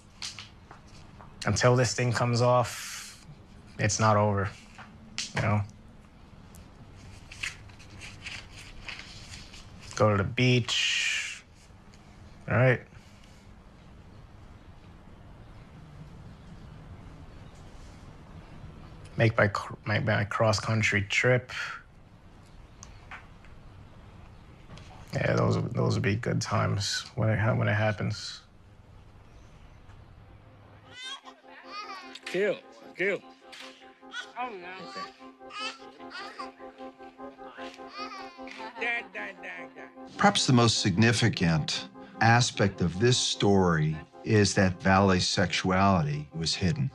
Until this thing comes off, it's not over, Go to the beach, all right? make my cross-country trip. Yeah, those would be good times when it happens. Kill. Perhaps the most significant aspect of this story is that Valle's sexuality was hidden.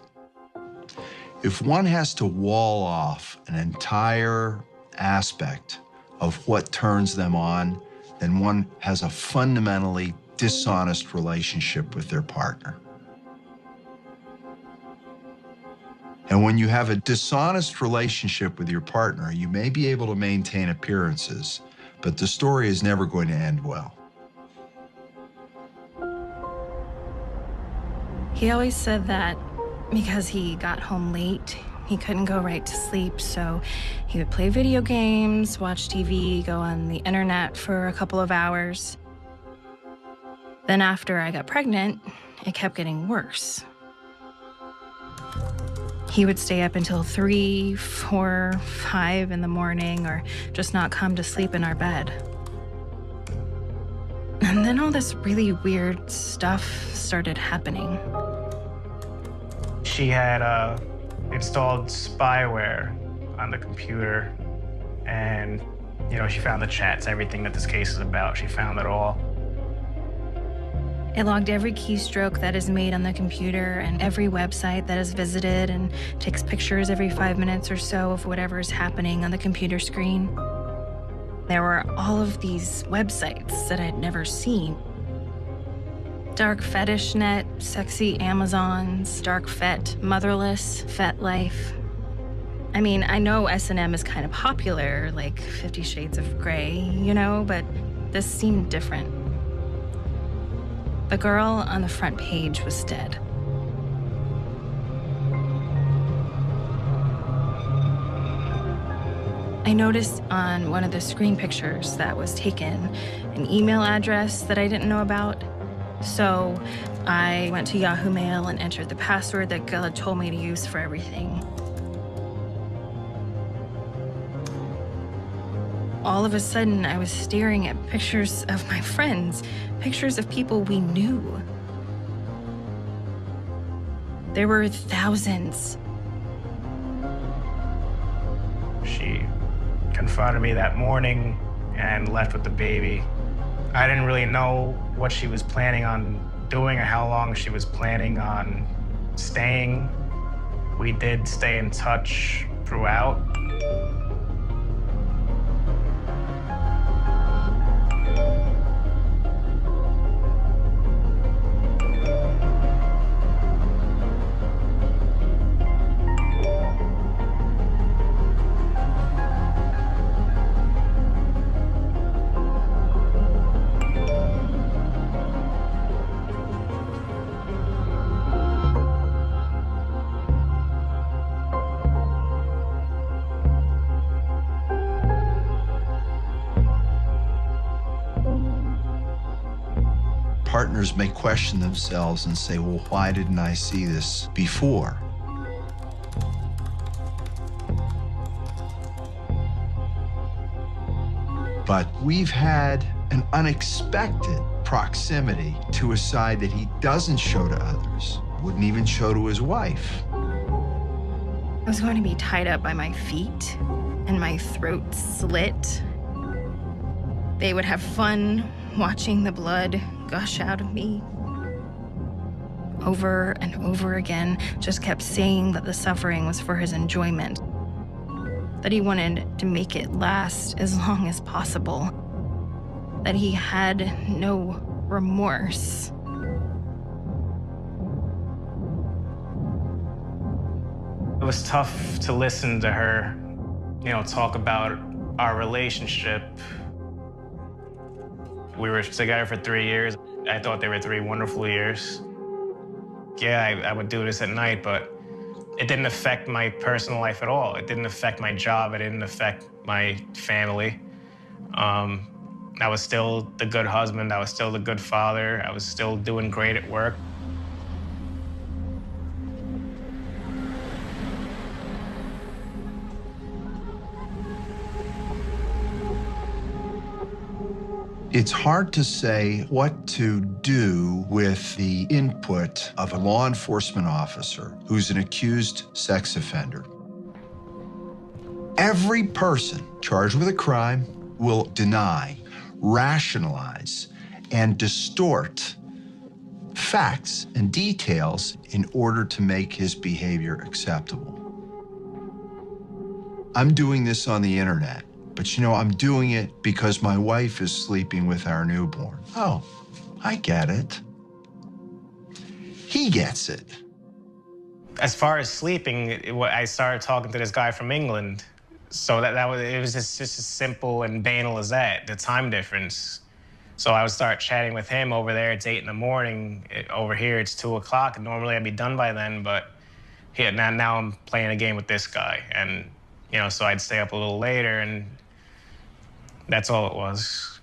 If one has to wall off an entire aspect of what turns them on, then one has a fundamentally dishonest relationship with their partner. And when you have a dishonest relationship with your partner, you may be able to maintain appearances, but the story is never going to end well. He always said that because he got home late, he couldn't go right to sleep, so he would play video games, watch TV, go on the internet for a couple of hours. Then after I got pregnant, it kept getting worse. He would stay up until 3, 4, 5 in the morning or just not come to sleep in our bed. And then all this really weird stuff started happening. She had installed spyware on the computer, and she found the chats, everything that this case is about. She found it all. It logged every keystroke that is made on the computer and every website that is visited, and takes pictures every 5 minutes or so of whatever is happening on the computer screen. There were all of these websites that I'd never seen. Dark fetish net, sexy Amazons, dark fet, motherless, fet life. I mean, I know S&M is kind of popular, like 50 Shades of Grey, but this seemed different. The girl on the front page was dead. I noticed on one of the screen pictures that was taken an email address that I didn't know about. So I went to Yahoo Mail and entered the password that Gil had told me to use for everything. All of a sudden, I was staring at pictures of my friends, pictures of people we knew. There were thousands. She confronted me that morning and left with the baby. I didn't really know what she was planning on doing or how long she was planning on staying. We did stay in touch throughout. Partners may question themselves and say, well, why didn't I see this before? But we've had an unexpected proximity to a side that he doesn't show to others, wouldn't even show to his wife. I was going to be tied up by my feet and my throat slit. They would have fun watching the blood gush out of me. Over and over again, just kept saying that the suffering was for his enjoyment, that he wanted to make it last as long as possible, that he had no remorse. It was tough to listen to her, talk about our relationship. We were together for 3 years. I thought they were 3 wonderful years. Yeah, I would do this at night, but it didn't affect my personal life at all. It didn't affect my job. It didn't affect my family. I was still the good husband. I was still the good father. I was still doing great at work. It's hard to say what to do with the input of a law enforcement officer who's an accused sex offender. Every person charged with a crime will deny, rationalize, and distort facts and details in order to make his behavior acceptable. I'm doing this on the internet, but you know, I'm doing it because my wife is sleeping with our newborn. Oh, I get it. He gets it. As far as sleeping, I started talking to this guy from England. So it was just as simple and banal as that, the time difference. So I would start chatting with him over there. It's 8 in the morning. Over here, it's 2 o'clock. And normally I'd be done by then, but here, now I'm playing a game with this guy. And, you know, so I'd stay up a little later, and that's all it was.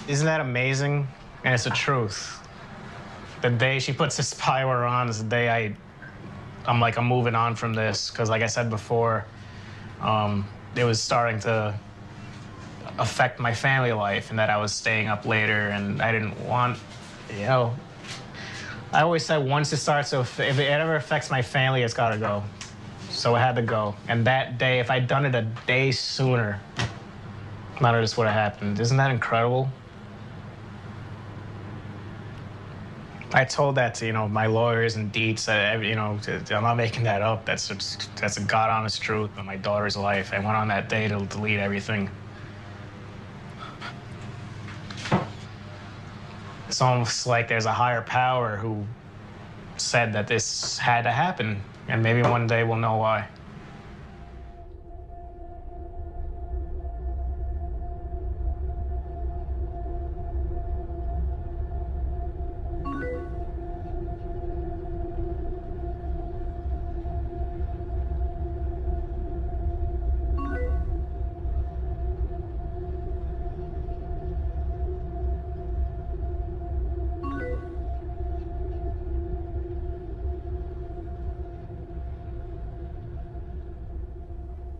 Isn't that amazing? And it's the truth. The day she puts the spyware on is the day I'm moving on from this. Because like I said before, it was starting to affect my family life, and that I was staying up later, and I didn't want, you know, I always said once it starts to, if it ever affects my family, it's gotta go. So it had to go. And that day, if I'd done it a day sooner, none of this would have happened. Isn't that incredible? I told that to, you know, my lawyers and deets, you know, I'm not making that up. That's a God-honest truth of my daughter's life. I went on that day to delete everything. It's almost like there's a higher power who said that this had to happen, and maybe one day we'll know why.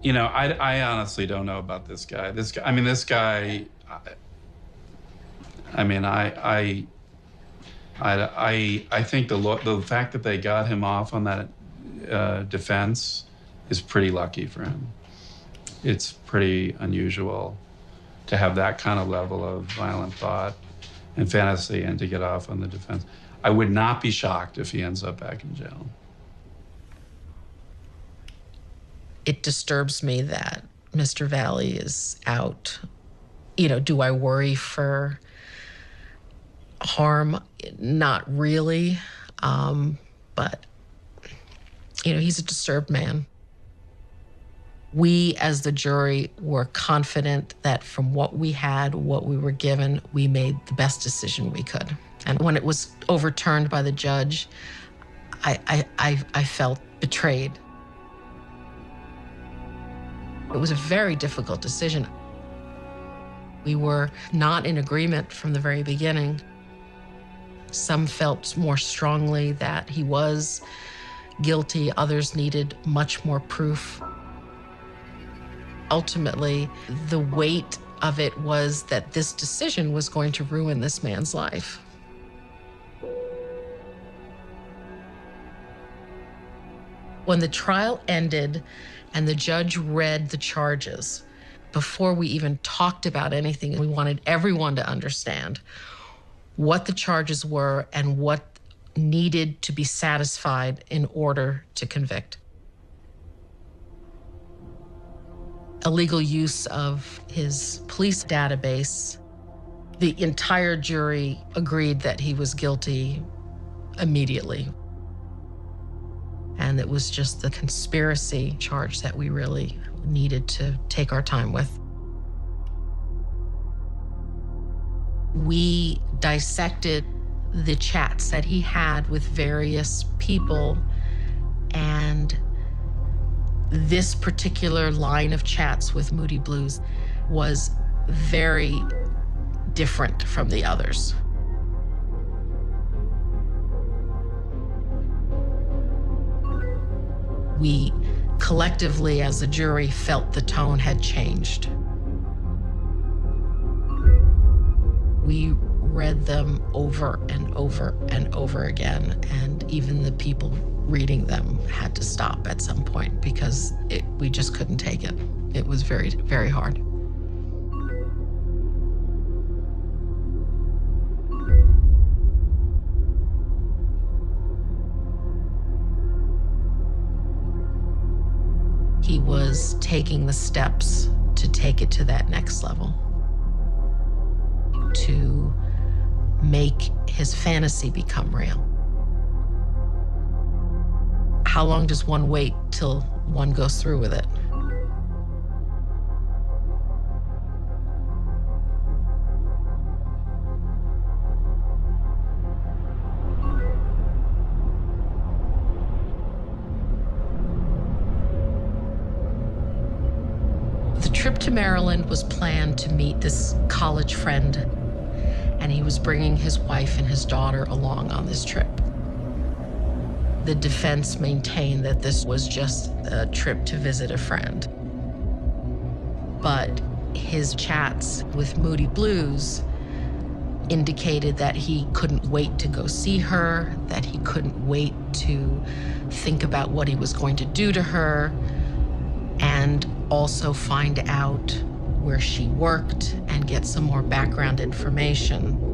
You know, I honestly don't know about this guy. I think the fact that they got him off on that defense is pretty lucky for him. It's pretty unusual to have that kind of level of violent thought and fantasy and to get off on the defense. I would not be shocked if he ends up back in jail. It disturbs me that Mr. Valle is out. You know, do I worry for harm? Not really. But, you know, he's a disturbed man. We, as the jury, were confident that from what we had, what we were given, we made the best decision we could. And when it was overturned by the judge, I felt betrayed. It was a very difficult decision. We were not in agreement from the very beginning. Some felt more strongly that he was guilty. Others needed much more proof. Ultimately, the weight of it was that this decision was going to ruin this man's life. When the trial ended and the judge read the charges, before we even talked about anything, we wanted everyone to understand what the charges were and what needed to be satisfied in order to convict. Illegal use of his police database, the entire jury agreed that he was guilty immediately. And it was just the conspiracy charge that we really needed to take our time with. We dissected the chats that he had with various people, and This particular line of chats with Moody Blues was very different from the others. We collectively, as a jury, felt the tone had changed. We read them over and over and over again, and even the people reading them had to stop at some point because we just couldn't take it. It was very, very hard. He was taking the steps to take it to that next level, to make his fantasy become real. How long does one wait till one goes through with it? The trip to Maryland was planned to meet this college friend, and he was bringing his wife and his daughter along on this trip. The defense maintained that this was just a trip to visit a friend. But his chats with Moody Blues indicated that he couldn't wait to go see her, that he couldn't wait to think about what he was going to do to her, and also find out where she worked and get some more background information.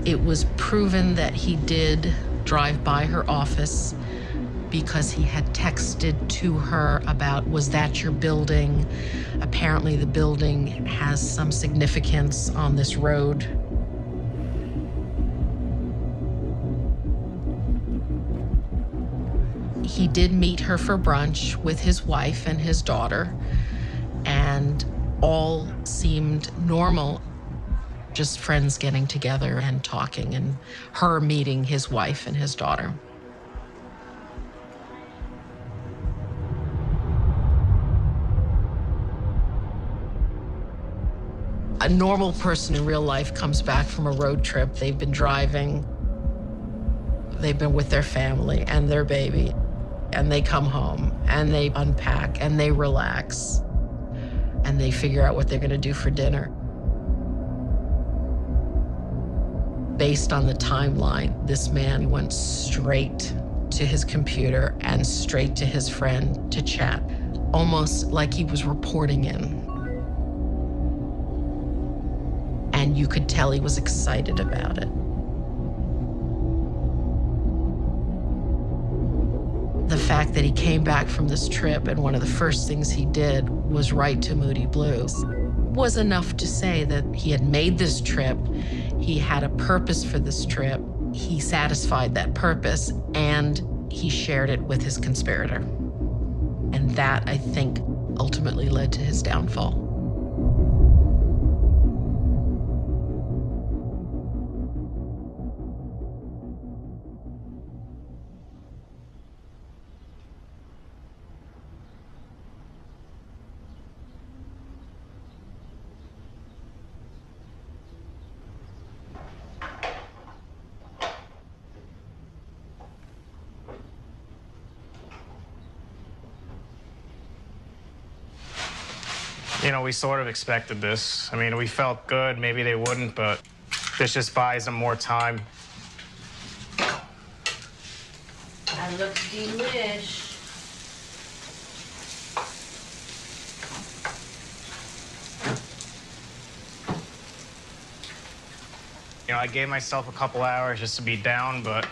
It was proven that he did drive by her office because he had texted to her about, was that your building? Apparently the building has some significance on this road. He did meet her for brunch with his wife and his daughter, and all seemed normal. Just friends getting together and talking, and her meeting his wife and his daughter. A normal person in real life comes back from a road trip. They've been driving, they've been with their family and their baby, and they come home and they unpack and they relax and they figure out what they're gonna do for dinner. Based on the timeline, this man went straight to his computer and straight to his friend to chat, almost like he was reporting in. And you could tell he was excited about it. The fact that he came back from this trip and one of the first things he did was write to Moody Blues was enough to say that he had made this trip, he had a purpose for this trip, he satisfied that purpose, and he shared it with his conspirator. And that, I think, ultimately led to his downfall. You know, we sort of expected this. I mean, we felt good. Maybe they wouldn't, but this just buys them more time. That looks delish. You know, I gave myself a couple hours just to be down, but,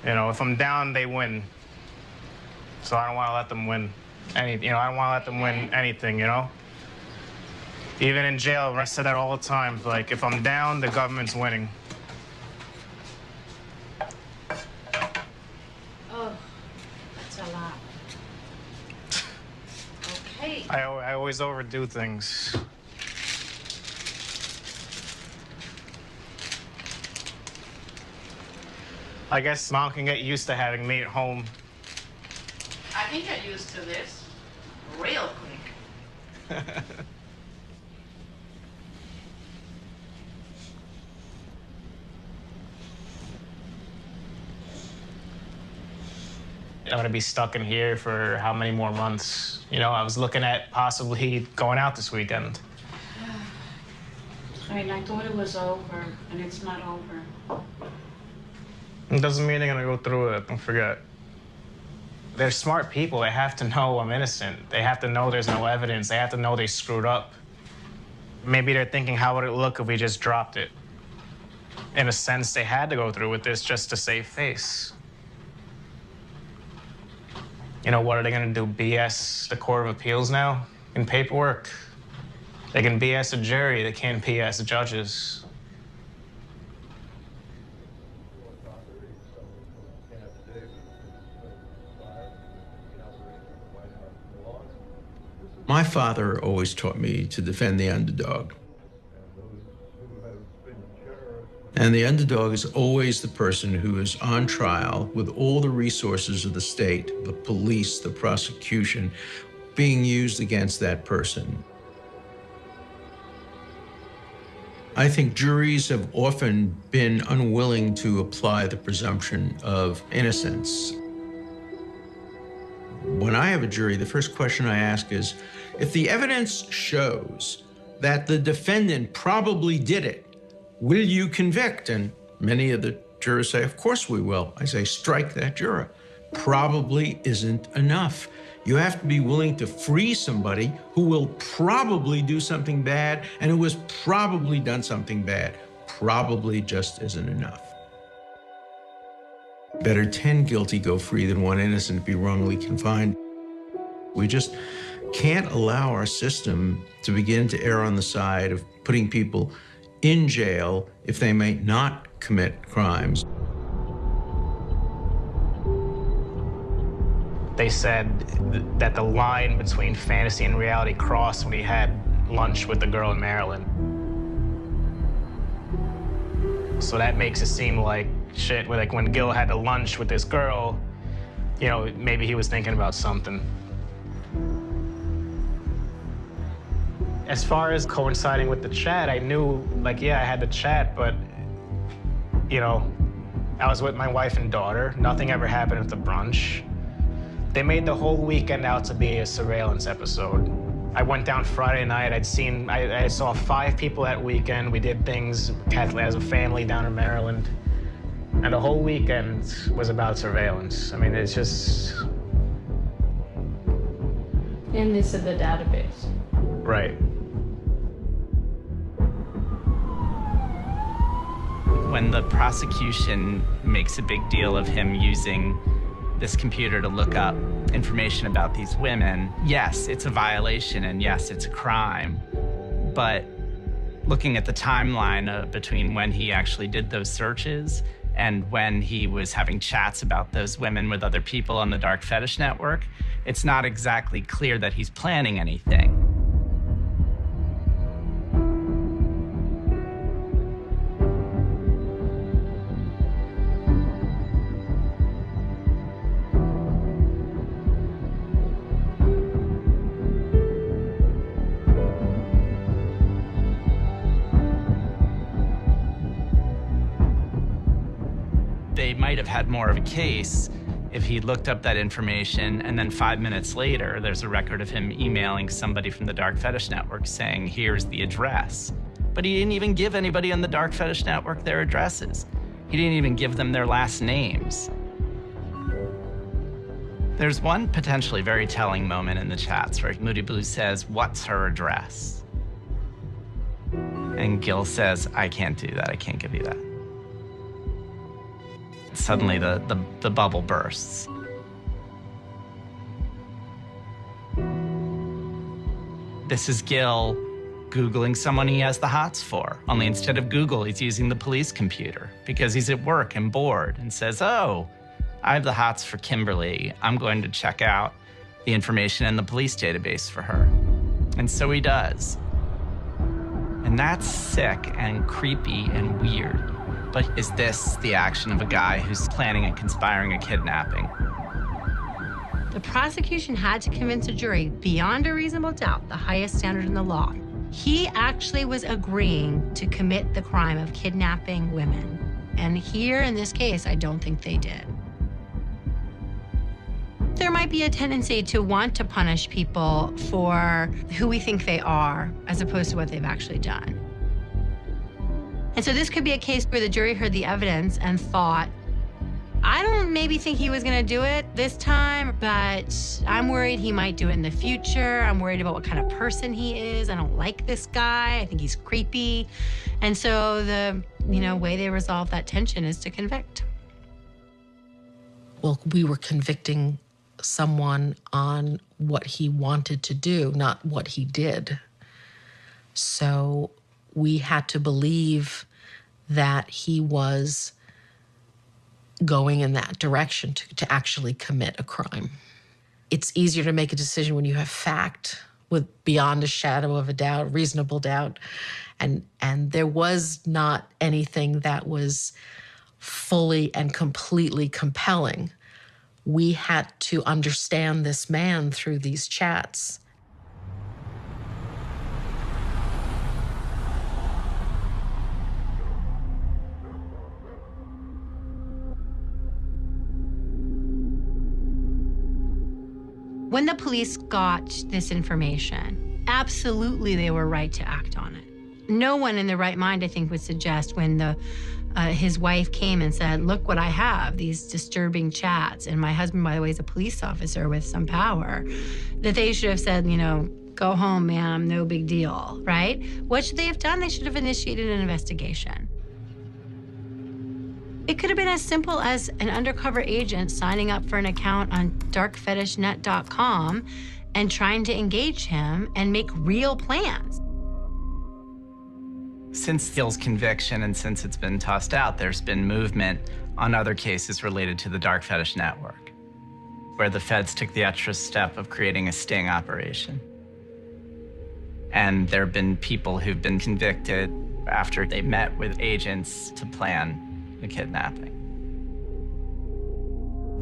you know, if I'm down, they win. So I don't want to let them win I don't want to let them win anything, you know? Even in jail, I said that all the time. Like, if I'm down, the government's winning. Oh, that's a lot. Okay. I always overdo things. I guess Mom can get used to having me at home. I can get used to this real quick. I'm gonna be stuck in here for how many more months? You know, I was looking at possibly going out this weekend. I mean, I thought it was over, and it's not over. It doesn't mean they're gonna go through it, don't forget. They're smart people, they have to know I'm innocent. They have to know there's no evidence, they have to know they screwed up. Maybe they're thinking, how would it look if we just dropped it? In a sense, they had to go through with this just to save face. You know, what are they gonna do, BS the Court of Appeals now in paperwork? They can BS a jury, they can't BS judges. My father always taught me to defend the underdog. And the underdog is always the person who is on trial with all the resources of the state, the police, the prosecution, being used against that person. I think juries have often been unwilling to apply the presumption of innocence. When I have a jury, the first question I ask is, if the evidence shows that the defendant probably did it, will you convict? And many of the jurors say, of course we will. I say, strike that juror. Probably isn't enough. You have to be willing to free somebody who will probably do something bad and who has probably done something bad. Probably just isn't enough. Better 10 guilty go free than 1 innocent be wrongly confined. We just can't allow our system to begin to err on the side of putting people in jail if they may not commit crimes. They said that the line between fantasy and reality crossed when he had lunch with the girl in Maryland. So that makes it seem like shit, like when Gil had a lunch with this girl, you know, maybe he was thinking about something. As far as coinciding with the chat, I knew, like, yeah, I had the chat, but, you know, I was with my wife and daughter. Nothing ever happened at the brunch. They made the whole weekend out to be a surveillance episode. I went down Friday night. I saw 5 people that weekend. We did things as a family down in Maryland. And the whole weekend was about surveillance. I mean, it's just... And this is the database. Right. When the prosecution makes a big deal of him using this computer to look up information about these women, yes, it's a violation and yes, it's a crime. But looking at the timeline between when he actually did those searches and when he was having chats about those women with other people on the dark fetish network, it's not exactly clear that he's planning anything. They might have had more of a case if he looked up that information and then 5 minutes later, there's a record of him emailing somebody from the dark fetish network saying, here's the address. But he didn't even give anybody on the dark fetish network their addresses. He didn't even give them their last names. There's one potentially very telling moment in the chats where Moody Blue says, what's her address? And Gil says, I can't do that, I can't give you that. Suddenly the bubble bursts. This is Gil Googling someone he has the hots for. Only instead of Google, he's using the police computer because he's at work and bored and says, oh, I have the hots for Kimberly. I'm going to check out the information in the police database for her. And so he does. And that's sick and creepy and weird. But is this the action of a guy who's planning and conspiring a kidnapping? The prosecution had to convince a jury, beyond a reasonable doubt, the highest standard in the law. He actually was agreeing to commit the crime of kidnapping women. And here, in this case, I don't think they did. There might be a tendency to want to punish people for who we think they are, as opposed to what they've actually done. And so this could be a case where the jury heard the evidence and thought, I don't maybe think he was gonna do it this time, but I'm worried he might do it in the future. I'm worried about what kind of person he is. I don't like this guy. I think he's creepy. And so the way they resolve that tension is to convict. Well, we were convicting someone on what he wanted to do, not what he did. So we had to believe that he was going in that direction to actually commit a crime. It's easier to make a decision when you have fact with beyond a shadow of a doubt, reasonable doubt. And there was not anything that was fully and completely compelling. We had to understand this man through these chats. When the police got this information, absolutely they were right to act on it. No one in their right mind, I think, would suggest when his wife came and said, look what I have, these disturbing chats, and my husband, by the way, is a police officer with some power, that they should have said, go home, ma'am, no big deal, right? What should they have done? They should have initiated an investigation. It could have been as simple as an undercover agent signing up for an account on darkfetishnet.com and trying to engage him and make real plans. Since Gil's conviction and since it's been tossed out, there's been movement on other cases related to the dark fetish network, where the feds took the extra step of creating a sting operation. And there have been people who've been convicted after they met with agents to plan the kidnapping.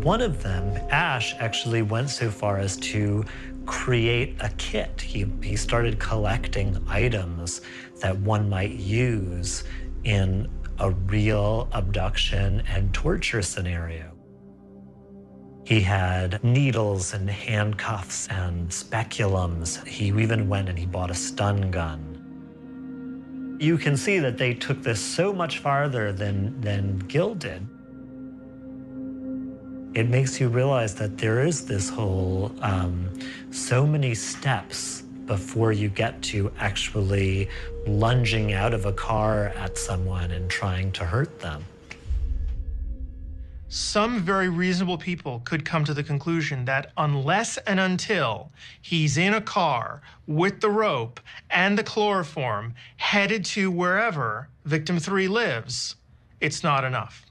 One of them, Ash, actually went so far as to create a kit. He started collecting items that one might use in a real abduction and torture scenario. He had needles and handcuffs and speculums. He even went and he bought a stun gun. You can see that they took this so much farther than Gil did. It makes you realize that there is this whole, so many steps before you get to actually lunging out of a car at someone and trying to hurt them. Some very reasonable people could come to the conclusion that unless and until he's in a car with the rope and the chloroform headed to wherever victim 3 lives, it's not enough.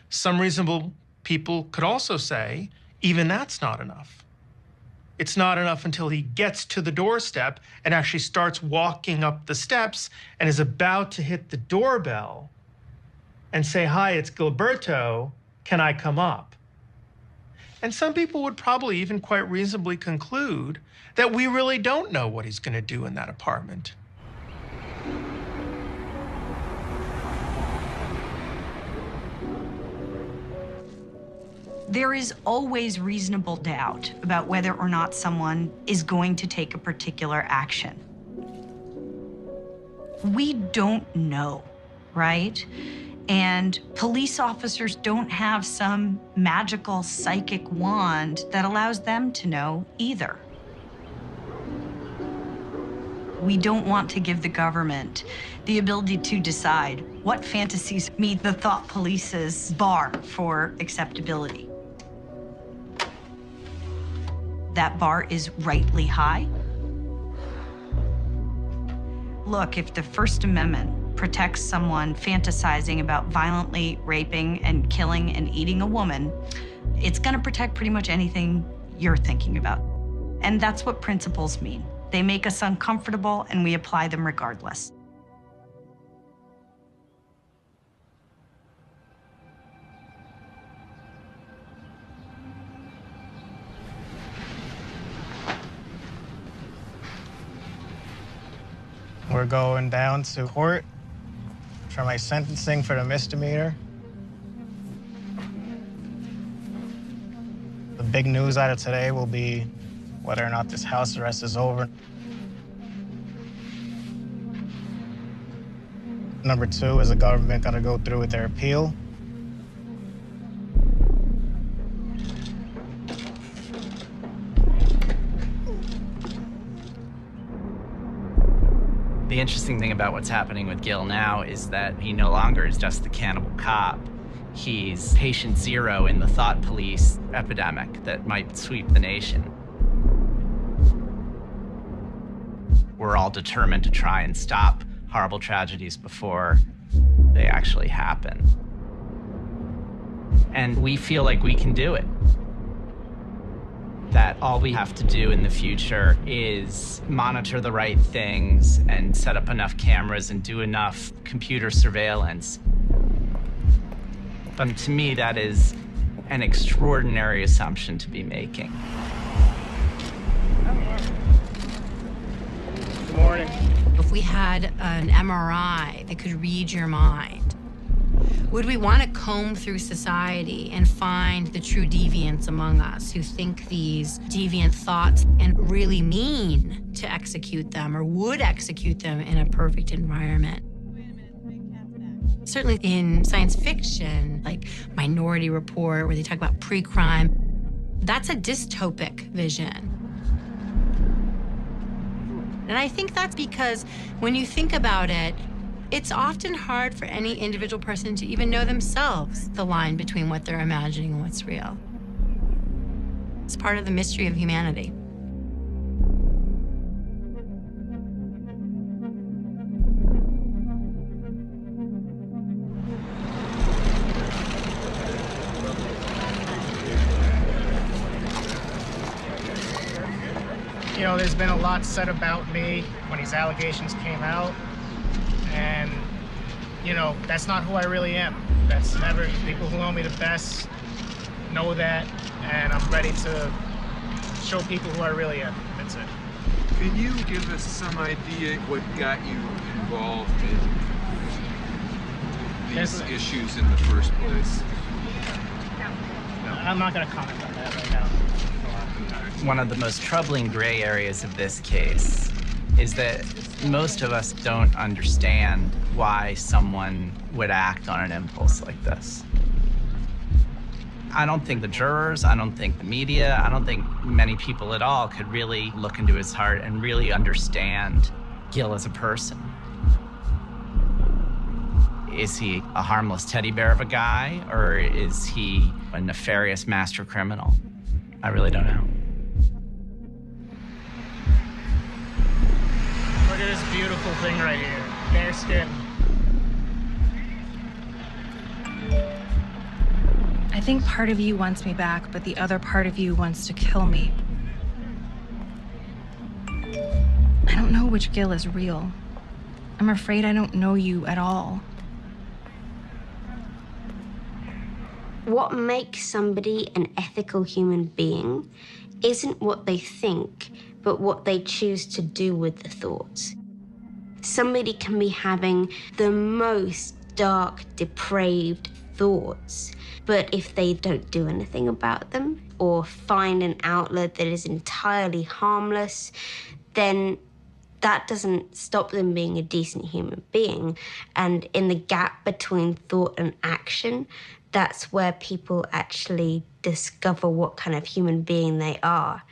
Some reasonable people could also say, even that's not enough. It's not enough until he gets to the doorstep and actually starts walking up the steps and is about to hit the doorbell and say, hi, it's Gilberto. Can I come up? And some people would probably even quite reasonably conclude that we really don't know what he's going to do in that apartment. There is always reasonable doubt about whether or not someone is going to take a particular action. We don't know, right? And police officers don't have some magical psychic wand that allows them to know either. We don't want to give the government the ability to decide what fantasies meet the thought police's bar for acceptability. That bar is rightly high. Look, if the First Amendment protects someone fantasizing about violently raping and killing and eating a woman, it's gonna protect pretty much anything you're thinking about. And that's what principles mean. They make us uncomfortable and we apply them regardless. we're going down to court for my sentencing for the misdemeanor. The big news out of today will be whether or not this house arrest is over. Number two, is the government going to go through with their appeal? The interesting thing about what's happening with Gil now is that he no longer is just the cannibal cop. He's patient zero in the thought police epidemic that might sweep the nation. We're all determined to try and stop horrible tragedies before they actually happen. And we feel like we can do it. That all we have to do in the future is monitor the right things and set up enough cameras and do enough computer surveillance. But to me, that is an extraordinary assumption to be making. Good morning. If we had an MRI that could read your mind, would we want to comb through society and find the true deviants among us who think these deviant thoughts and really mean to execute them or would execute them in a perfect environment? Certainly in science fiction, like Minority Report, where they talk about pre-crime, that's a dystopic vision. And I think that's because when you think about it, it's often hard for any individual person to even know themselves the line between what they're imagining and what's real. It's part of the mystery of humanity. You know, there's been a lot said about me when these allegations came out. And, you know, that's not who I really am. That's never, people who know me the best know that, and I'm ready to show people who I really am. That's it. Can you give us some idea what got you involved in these issues in the first place? No, I'm not going to comment on that right now. One of the most troubling gray areas of this case is that most of us don't understand why someone would act on an impulse like this. I don't think the jurors, I don't think the media, I don't think many people at all could really look into his heart and really understand Gil as a person. Is he a harmless teddy bear of a guy, or is he a nefarious master criminal? I really don't know. Look at this beautiful thing right here. Bare skin. I think part of you wants me back, but the other part of you wants to kill me. I don't know which Gil is real. I'm afraid I don't know you at all. What makes somebody an ethical human being isn't what they think, but what they choose to do with the thoughts. Somebody can be having the most dark, depraved thoughts, but if they don't do anything about them or find an outlet that is entirely harmless, then that doesn't stop them being a decent human being. And in the gap between thought and action, that's where people actually discover what kind of human being they are.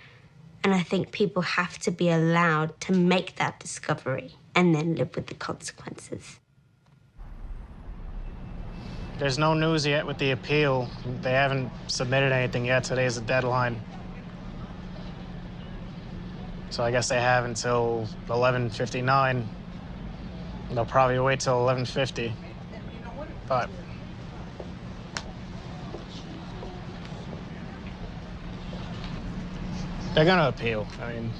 And I think people have to be allowed to make that discovery and then live with the consequences. There's no news yet with the appeal. They haven't submitted anything yet. Today's the deadline. So I guess they have until 11:59. They'll probably wait till 11:50. But they're gonna appeal. I mean,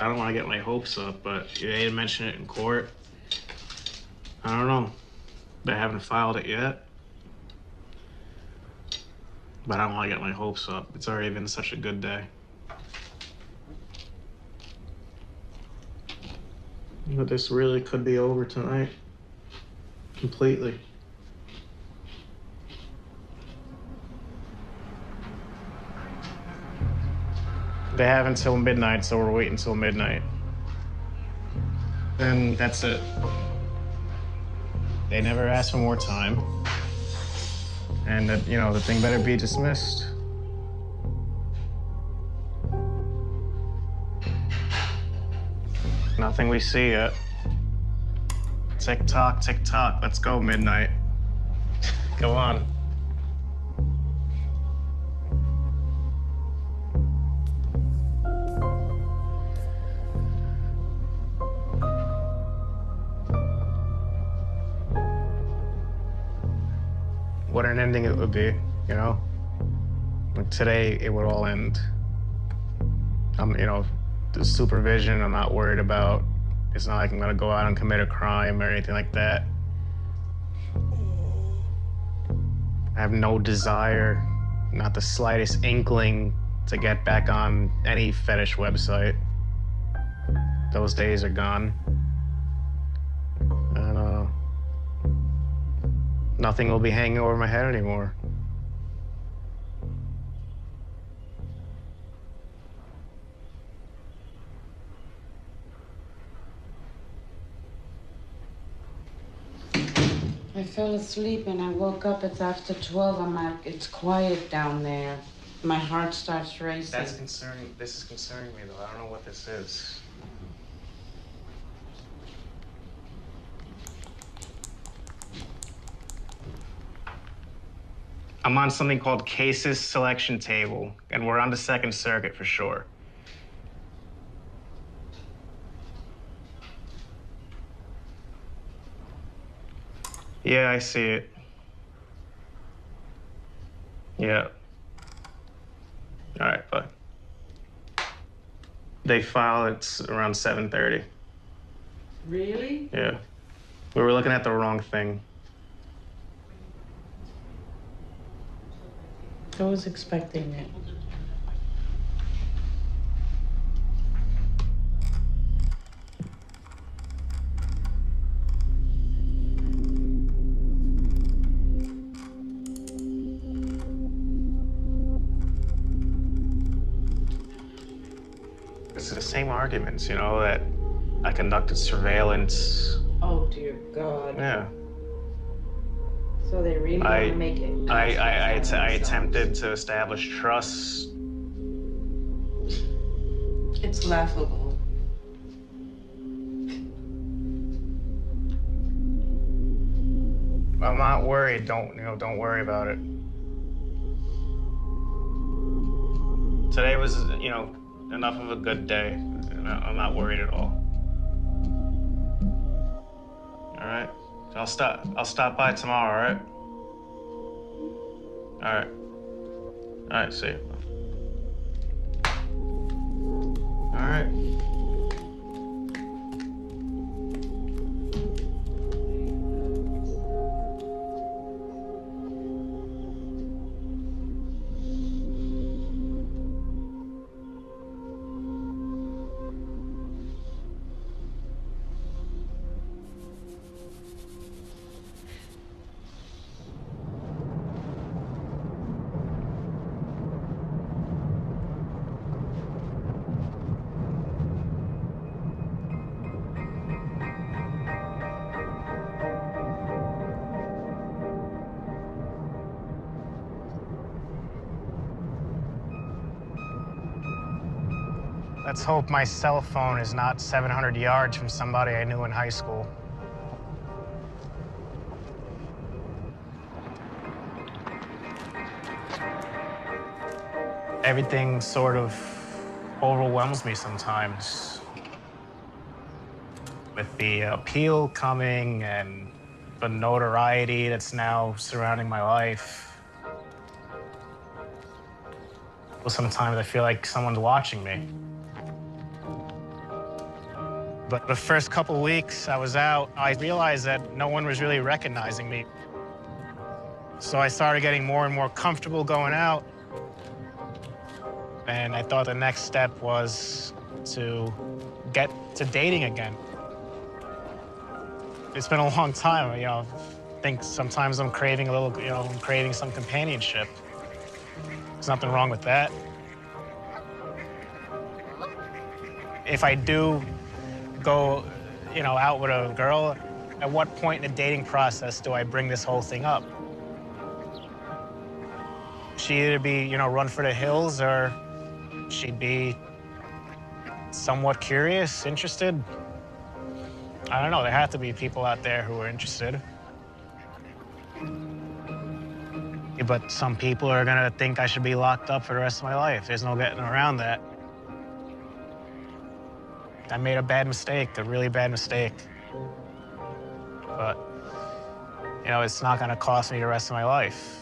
I don't want to get my hopes up, but they didn't mention it in court. I don't know. They haven't filed it yet. But I don't want to get my hopes up. It's already been such a good day. But this really could be over tonight. Completely. They have until midnight, so we're waiting until midnight. Then that's it. They never asked for more time. And that, you know, the thing better be dismissed. Nothing we see yet. Tick tock, tick tock. Let's go, midnight. Go on. What an ending it would be, you know? Like today, it would all end. You know, the supervision, I'm not worried about. It's not like I'm gonna go out and commit a crime or anything like that. I have no desire, not the slightest inkling to get back on any fetish website. Those days are gone. And nothing will be hanging over my head anymore. I fell asleep and I woke up. It's after 12. I'm like, it's quiet down there. My heart starts racing. That's concerning. This is concerning me, though. I don't know what this is. I'm on something called Cases Selection Table, and we're on the Second Circuit for sure. Yeah, I see it. Yeah. All right, bye. They file it around 7:30. Really? Yeah. We were looking at the wrong thing. I was expecting it. It's the same arguments, you know, that I conducted surveillance. Oh, dear God. Yeah. So they really want to make it. I attempted to establish trust. It's laughable. I'm not worried. Don't worry about it. Today was, enough of a good day. I'm not worried at all. All right. I'll stop by tomorrow, all right? All right. All right, see you. All right. Let's hope my cell phone is not 700 yards from somebody I knew in high school. Everything sort of overwhelms me sometimes. With the appeal coming and the notoriety that's now surrounding my life. Well, sometimes I feel like someone's watching me. But the first couple weeks I was out, I realized that no one was really recognizing me. So I started getting more and more comfortable going out. And I thought the next step was to get to dating again. It's been a long time, you know. I think sometimes I'm craving a little, you know, I'm craving some companionship. There's nothing wrong with that. If I do go, you know, out with a girl, at what point in the dating process do I bring this whole thing up? She'd either be, you know, run for the hills, or she'd be somewhat curious, interested. I don't know, there have to be people out there who are interested. But some people are gonna think I should be locked up for the rest of my life. There's no getting around that. I made a bad mistake, a really bad mistake. But, you know, it's not gonna cost me the rest of my life.